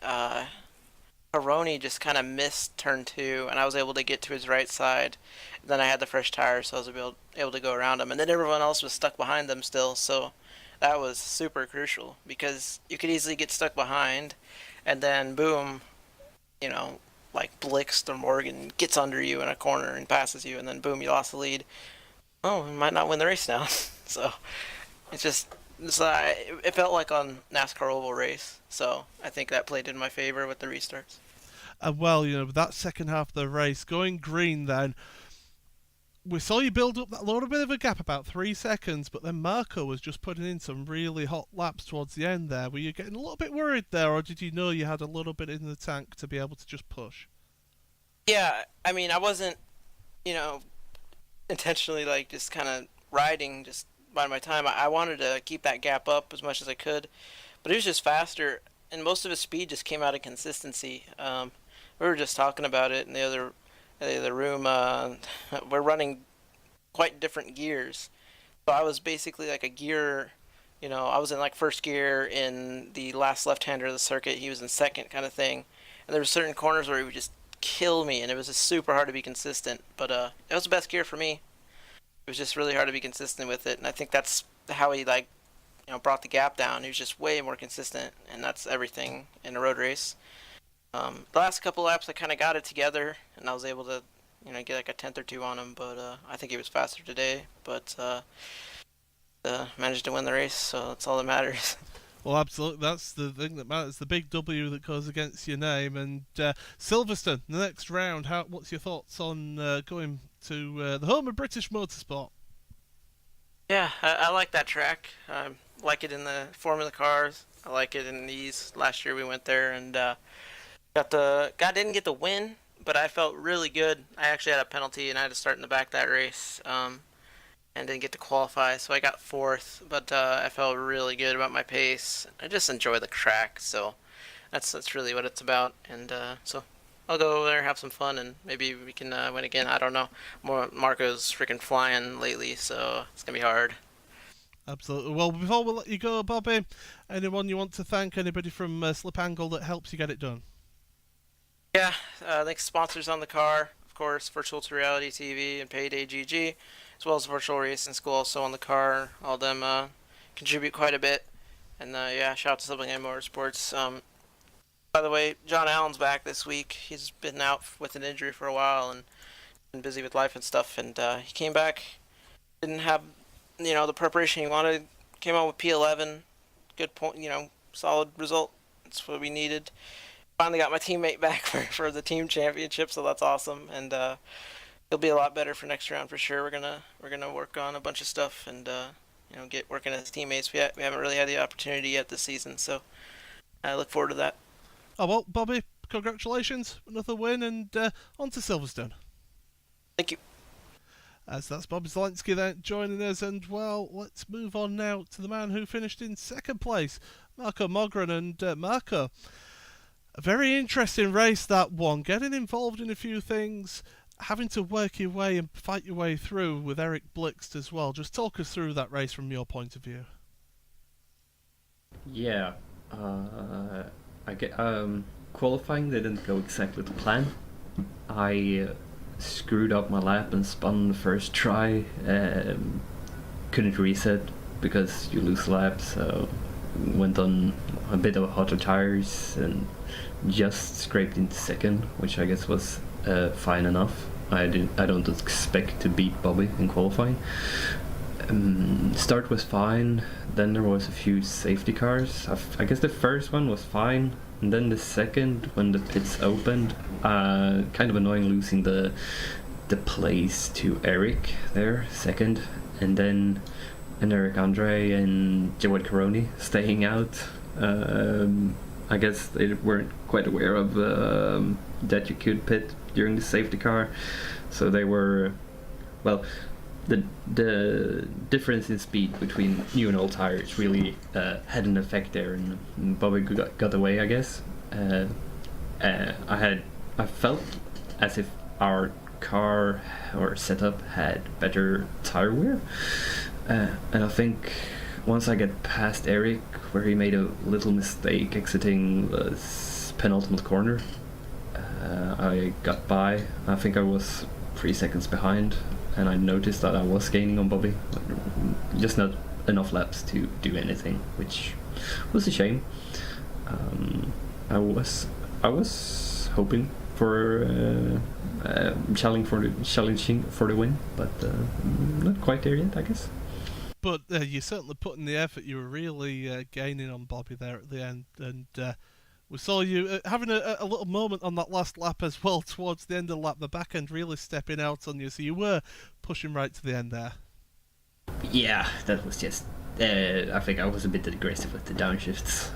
Peroni just kind of missed turn 2, and I was able to get to his right side. And then I had the fresh tire, so I was able to go around him. And then everyone else was stuck behind them still, so that was super crucial because you could easily get stuck behind, and then boom, like Blixt or Morgan gets under you in a corner and passes you, and then boom, you lost the lead. Oh, we might not win the race now. So it felt like on NASCAR Oval race. So I think that played in my favor with the restarts. Well, that second half of the race, going green then, we saw you build up that little bit of a gap, about 3 seconds, but then Marco was just putting in some really hot laps towards the end there. Were you getting a little bit worried there, or did you know you had a little bit in the tank to be able to just push? Yeah, I mean, I wasn't, intentionally like just kind of riding just by my time. I wanted to keep that gap up as much as I could, but he was just faster, and most of his speed just came out of consistency. We were just talking about it in the other room. We're running quite different gears. So I was basically like a gear, I was in like first gear in the last left-hander of the circuit. He was in second kind of thing. And there were certain corners where he would just kill me, and it was just super hard to be consistent. But it was the best gear for me. It was just really hard to be consistent with it, and I think that's how he brought the gap down. He was just way more consistent, and that's everything in a road race. The last couple laps, I kind of got it together, and I was able to, get like a 10th or 2 on him. But I think he was faster today. But managed to win the race, so that's all that matters. Well, absolutely, that's the thing that matters. The big W that goes against your name. And Silverstone, the next round. What's your thoughts on going to the home of British motorsport? Yeah, I like that track. I like it in the Formula cars. I like it in these. Last year we went there and didn't get the win, but I felt really good. I actually had a penalty and I had to start in the back that race, and didn't get to qualify, so I got 4th. But I felt really good about my pace. I just enjoy the track, so that's really what it's about. And so I'll go over there, have some fun, and maybe we can win again. I don't know. Marco's freaking flying lately, so it's gonna be hard. Absolutely. Well, before we let you go, Bobby, anyone you want to thank? Anybody from Slip Angle that helps you get it done? Yeah, thanks to sponsors on the car, of course, Virtual to Reality TV and Payday GG, as well as Virtual Racing School also on the car. All of them contribute quite a bit. And shout out to Sibling and Motorsports. By the way, John Allen's back this week. He's been out with an injury for a while and been busy with life and stuff. And he came back, didn't have, the preparation he wanted. Came out with P11, good point, solid result. That's what we needed. Finally got my teammate back for the team championship, so that's awesome. And he'll be a lot better for next round for sure. We're gonna work on a bunch of stuff and get working as teammates. We haven't really had the opportunity yet this season, so I look forward to that. Oh well, Bobby, congratulations, another win, and on to Silverstone. Thank you. As that's Bobby Zelensky then joining us, and well, let's move on now to the man who finished in second place, Marco Mogren. And Marco, a very interesting race, that one. Getting involved in a few things, having to work your way and fight your way through with Eric Blixt as well. Just talk us through that race from your point of view. Yeah, qualifying didn't go exactly to plan. I screwed up my lap and spun the first try. Couldn't reset because you lose laps, so went on a bit of hotter tires and just scraped into second, which I guess was fine enough. I don't expect to beat Bobby in qualifying. Start was fine, then there was a few safety cars. I guess the first one was fine, and then the second, when the pits opened, kind of annoying losing the place to Eric there, second, and then Eric Andre and Jawad Karoni staying out. I guess they weren't quite aware of that you could pit during the safety car, so they were, well, the difference in speed between new and old tires really had an effect there, and Bobby got away, I guess. I felt as if our car or setup had better tire wear, and I think once I get past Eric, where he made a little mistake exiting the penultimate corner, I got by. I think I was 3 seconds behind, and I noticed that I was gaining on Bobby, just not enough laps to do anything, which was a shame. I was hoping for challenging for the win, but not quite there yet, I guess. But you certainly put in the effort. You were really gaining on Bobby there at the end, and we saw you having a little moment on that last lap as well towards the end of the lap, the back end really stepping out on you, so you were pushing right to the end there. Yeah, that was just... I think I was a bit aggressive with the downshifts.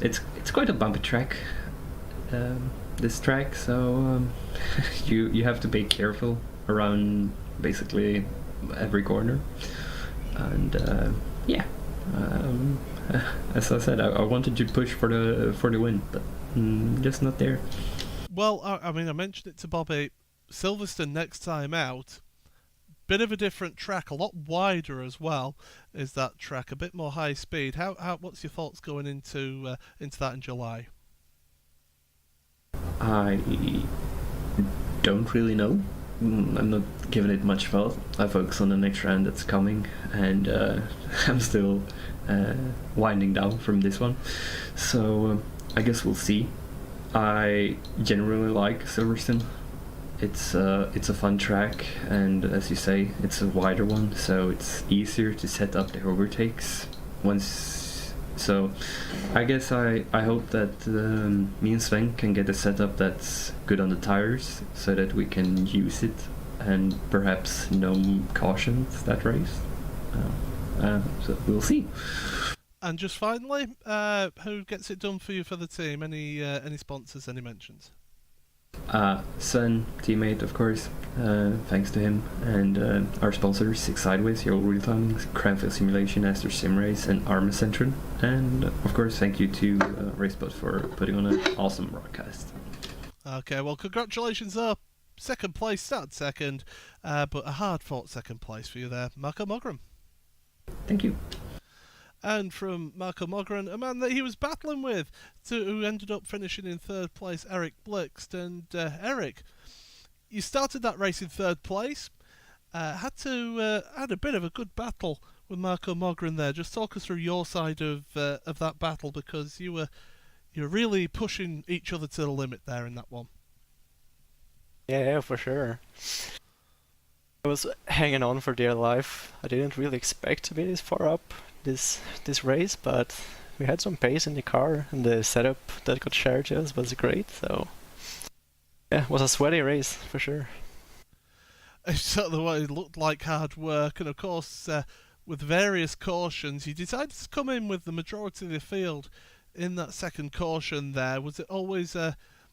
It's quite a bumpy track, this track, so you have to be careful around basically every corner. And as I said, I wanted to push for the win, but just not there. Well, I mean, I mentioned it to Bobby. Silverstone next time out, bit of a different track, a lot wider as well. Is that track a bit more high speed? What's your thoughts going into that in July? I don't really know. I'm not giving it much thought. I focus on the next round that's coming, and I'm still winding down from this one. So I guess we'll see. I generally like Silverstone. It's a fun track, and as you say, it's a wider one, so it's easier to set up the overtakes So I guess I hope that me and Sven can get a setup that's good on the tires, so that we can use it, and perhaps no cautions that race. So we'll see. And just finally, who gets it done for you for the team? Any sponsors? Any mentions? Sven, teammate, of course. Thanks to him, and our sponsors: Six Sideways, Your Real Timing, Cranfield Simulation, Aster Sim Race, and Arma Centron. And of course, thank you to Racebot for putting on an awesome broadcast. Okay, well, congratulations up. Second place, started second, but a hard-fought second place for you there, Marco Mogren. Thank you. And from Marco Mogren, a man that he was battling with, who ended up finishing in third place, Eric Blixt. And Eric, you started that race in third place, had a bit of a good battle with Marco Mogren there. Just talk us through your side of that battle, because you're really pushing each other to the limit there in that one. Yeah, for sure. I was hanging on for dear life. I didn't really expect to be this far up this race, but we had some pace in the car, and the setup that got shared to us was great. So yeah, it was a sweaty race for sure. It certainly looked like hard work, and of course, with various cautions, you decided to come in with the majority of the field in that second caution there. Was it always?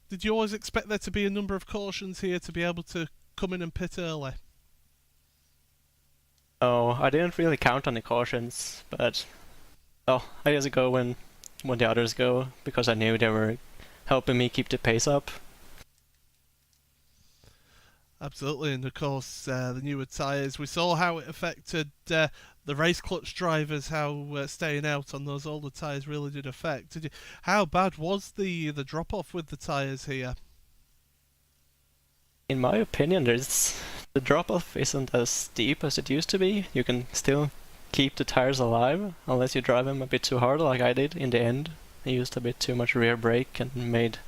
Did you always expect there to be a number of cautions here to be able to come in and pit early? Oh, I didn't really count on the cautions, but I just go when the others go, because I knew they were helping me keep the pace up. Absolutely, and of course the newer tyres, we saw how it affected the race clutch drivers, how staying out on those older tyres really did affect. How bad was the drop-off with the tyres here? In my opinion, the drop-off isn't as steep as it used to be. You can still keep the tires alive, unless you drive them a bit too hard like I did in the end. I used a bit too much rear brake and made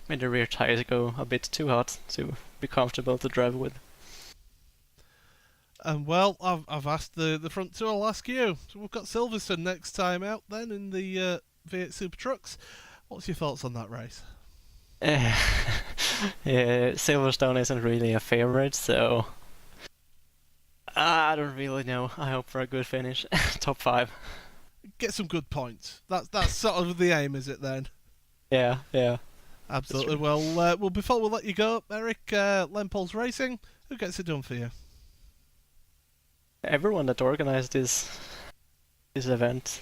the rear tires go a bit too hot to be comfortable to drive with. And well, I've asked the front two, I'll ask you. So we've got Silverstone next time out then in the V8 SuperTrucks. What's your thoughts on that race? Yeah, Silverstone isn't really a favorite, so I don't really know. I hope for a good finish, top 5. Get some good points. That's sort of the aim, is it then? Yeah. Absolutely. Well, before we let you go, Eric, Lempol's Racing, who gets it done for you? Everyone that organized this event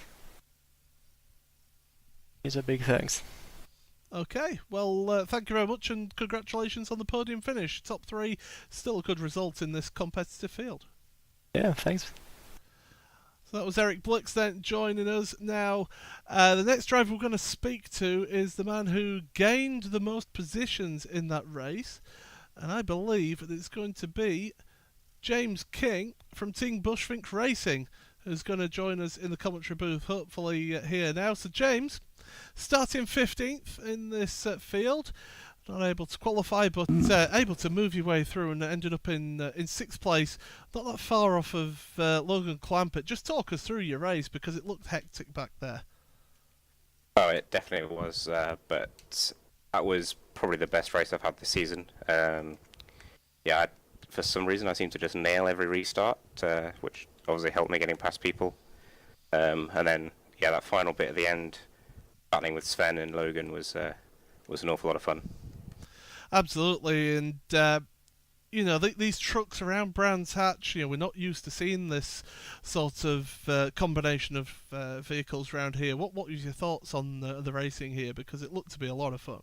is a big thanks. Okay, well, thank you very much, and congratulations on the podium finish. Top 3, still a good result in this competitive field. Yeah, thanks. So that was Eric Blix then joining us. Now, the next driver we're going to speak to is the man who gained the most positions in that race. And I believe that it's going to be James King from Team Bushfink Racing, who's going to join us in the commentary booth, hopefully here now. So James, starting 15th in this field, not able to qualify, but able to move your way through and ended up in 6th place, not that far off of Logan Clampett. Just talk us through your race, because it looked hectic back there. Oh, it definitely was, but that was probably the best race I've had this season. For some reason I seem to just nail every restart, which obviously helped me getting past people. And then, that final bit at the end, battling with Sven and Logan was an awful lot of fun. Absolutely, and these trucks around Brands Hatch, we're not used to seeing this sort of combination of vehicles around here. What was your thoughts on the racing here? Because it looked to be a lot of fun.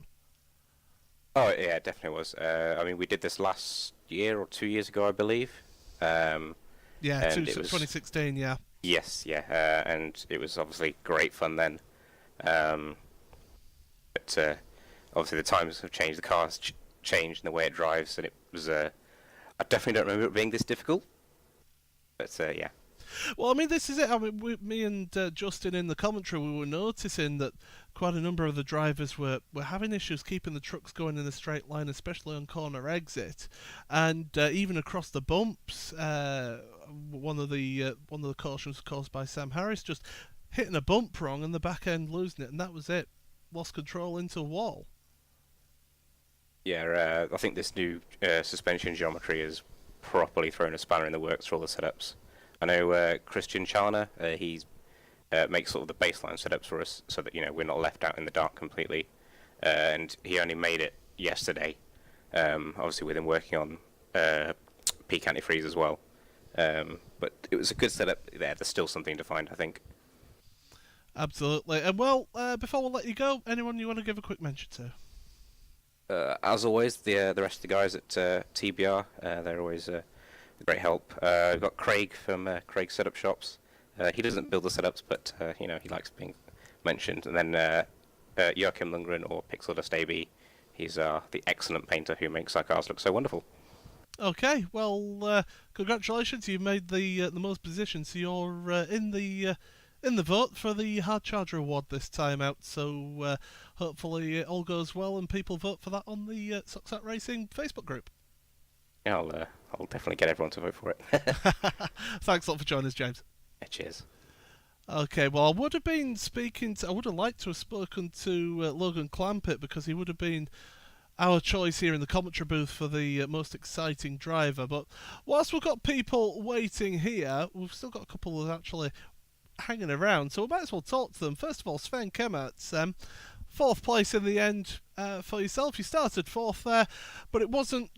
Oh yeah, it definitely was. We did this last year or 2 years ago, I believe. 2016, yeah. Yes, and it was obviously great fun then. But obviously the times have changed, the car's changed, and the way it drives, and it was. I definitely don't remember it being this difficult. But yeah. Well, this is it. Me and Justin in the commentary, we were noticing that quite a number of the drivers were having issues keeping the trucks going in a straight line, especially on corner exit, and even across the bumps. One of the cautions caused by Sam Harris, just hitting a bump wrong and the back end losing it, and that was it. Lost control into a wall. Yeah, I think this new suspension geometry has properly thrown a spanner in the works for all the setups. I know Christian Chalner, he makes sort of the baseline setups for us so that we're not left out in the dark completely. And he only made it yesterday, obviously with him working on peak antifreeze as well. But it was a good setup there. There's still something to find, I think. Absolutely. And before we let you go, anyone you want to give a quick mention to? As always, the rest of the guys at TBR, they're always a great help. We've got Craig from Craig Setup Shops. He doesn't build the setups, but he likes being mentioned. And then Joachim Lundgren, or Pixel Dust AB. He's the excellent painter who makes our cars look so wonderful. Okay, well, congratulations! You made the most positions. So you're in the vote for the Hard Charger Award this time out. So hopefully it all goes well and people vote for that on the Soxat Racing Facebook group. Yeah, I'll definitely get everyone to vote for it. Thanks a lot for joining us, James. Yeah, cheers. Okay, well, I would have liked to have spoken to Logan Clampett, because he would have been our choice here in the commentary booth for the most exciting driver. But whilst we've got people waiting here, we've still got a couple that actually hanging around, so we might as well talk to them. First of all, Sven Kemmerts, 4th place in the end for yourself. You started 4th there, but it wasn't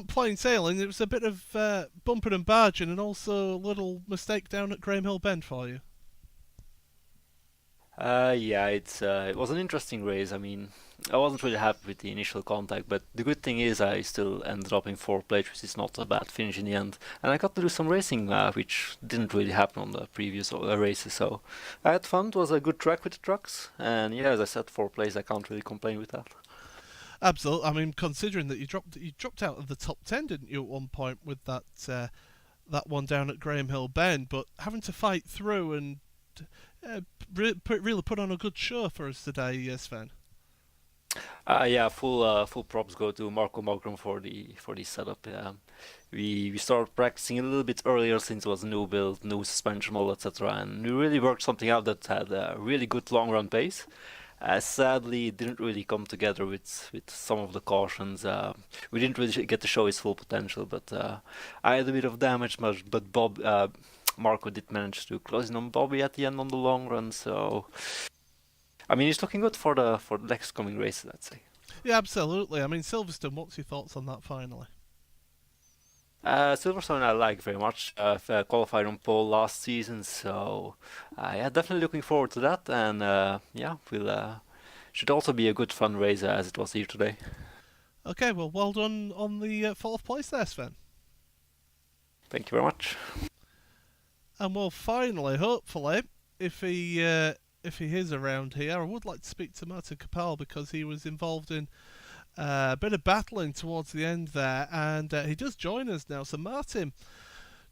plain sailing. It was a bit of bumping and barging, and also a little mistake down at Graham Hill Bend for you. It was an interesting race. I wasn't really happy with the initial contact, but the good thing is I still ended up in 4th place, which is not a bad finish in the end. And I got to do some racing, which didn't really happen on the previous races, so I had fun. It was a good track with the trucks, and as I said, 4th place, I can't really complain with that. Absolutely. Considering that you dropped out of the top 10, didn't you, at one point with that one down at Graham Hill Bend, but having to fight through and really put on a good show for us today, Sven. Full props go to Marco Malcolm for the setup. We started practicing a little bit earlier since it was a new build, new suspension model, etc. And we really worked something out that had a really good long run pace. Sadly, it didn't really come together with some of the cautions. We didn't really get to show its full potential, but I had a bit of damage, but Marco did manage to close in on Bobby at the end on the long run, so it's looking good for the next coming races, I'd say. Yeah, absolutely. Silverstone, what's your thoughts on that finally? Silverstone I like very much. I've qualified on pole last season, so definitely looking forward to that, and should also be a good fun race as it was here today. Okay, well done on the 4th place there, Sven. Thank you very much. And well, finally, hopefully, if he is around here, I would like to speak to Martin Capel because he was involved in a bit of battling towards the end there, and he does join us now. So Martin,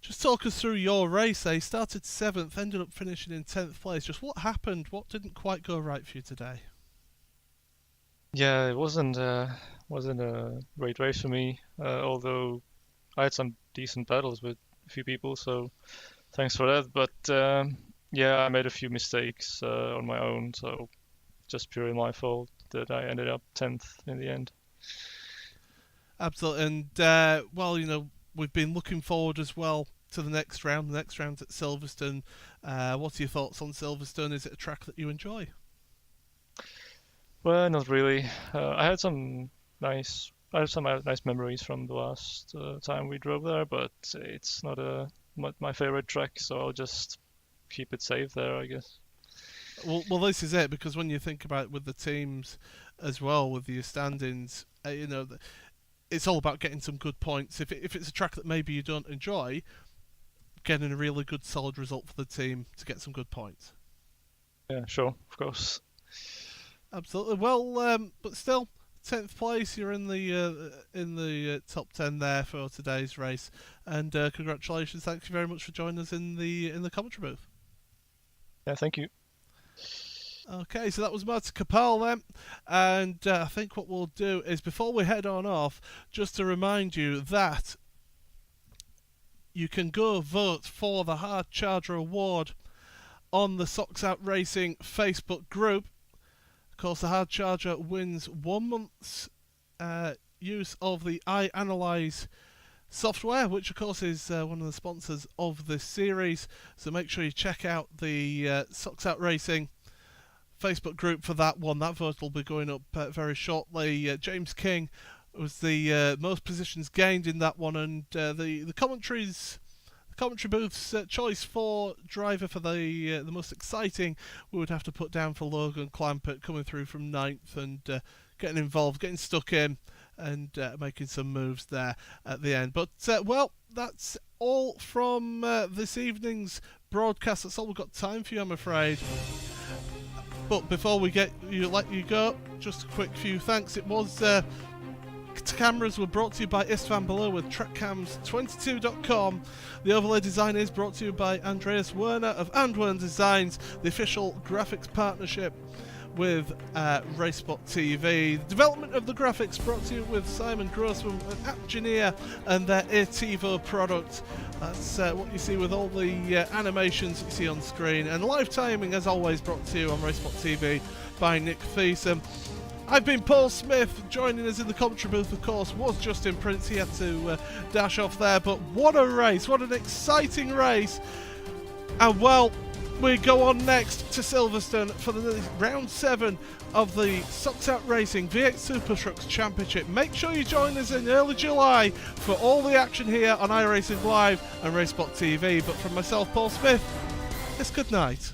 just talk us through your race. You started 7th, ended up finishing in 10th place. Just what happened? What didn't quite go right for you today? Yeah, it wasn't a great race for me, although I had some decent battles with a few people, so thanks for that. But yeah, I made a few mistakes on my own, so just purely my fault that I ended up 10th in the end. Absolutely, and well, we've been looking forward as well to the next round. The next round's at Silverstone. What are your thoughts on Silverstone? Is it a track that you enjoy? Well, not really. I had some nice memories from the last time we drove there, but it's not my favorite track, so I'll just keep it safe there, I guess. Well, this is it, because when you think about it with the teams as well, with your standings, it's all about getting some good points. If it's a track that maybe you don't enjoy, getting a really good solid result for the team to get some good points. Yeah, sure, of course. Absolutely. Well, but still, 10th place. You're in the top 10 there for today's race, and congratulations. Thank you very much for joining us in the commentary booth. Yeah, thank you. Okay, so that was Martin Capel then, and I think what we'll do is, before we head on off, just to remind you that you can go vote for the Hard Charger Award on the Socks Out Racing Facebook group. Of course, the Hard Charger wins 1 month's use of the iAnalyze software, which of course is one of the sponsors of this series. So make sure you check out the Socks Out Racing Facebook group for that one. That vote will be going up very shortly. James King was the most positions gained in that one, and the commentary booth's choice for driver for the most exciting, we would have to put down for Logan Clampett, coming through from 9th and getting involved, getting stuck in, and making some moves there at the end. But well, that's all from this evening's broadcast. That's all we've got time for you, I'm afraid. But before we let you go, just a quick few thanks. It was cameras were brought to you by Istvan Below with TrackCams22.com. The overlay design is brought to you by Andreas Werner of Andwern Designs, the official graphics partnership with RaceSpot TV. The development of the graphics brought to you with Simon Grossman and Appgeneer and their Airtivo product. That's what you see with all the animations you see on screen. And live timing, as always, brought to you on RaceSpot TV by Nick Thiessen. I've been Paul Smith. Joining us in the commentary booth, of course, was Justin Prince. He had to dash off there, but what a race, what an exciting race. And well, we go on next to Silverstone for the round 7 of the Socks Out Racing V8 SuperTrucks Championship. Make sure you join us in early July for all the action here on iRacing Live and RaceSpot TV. But from myself, Paul Smith, it's good night.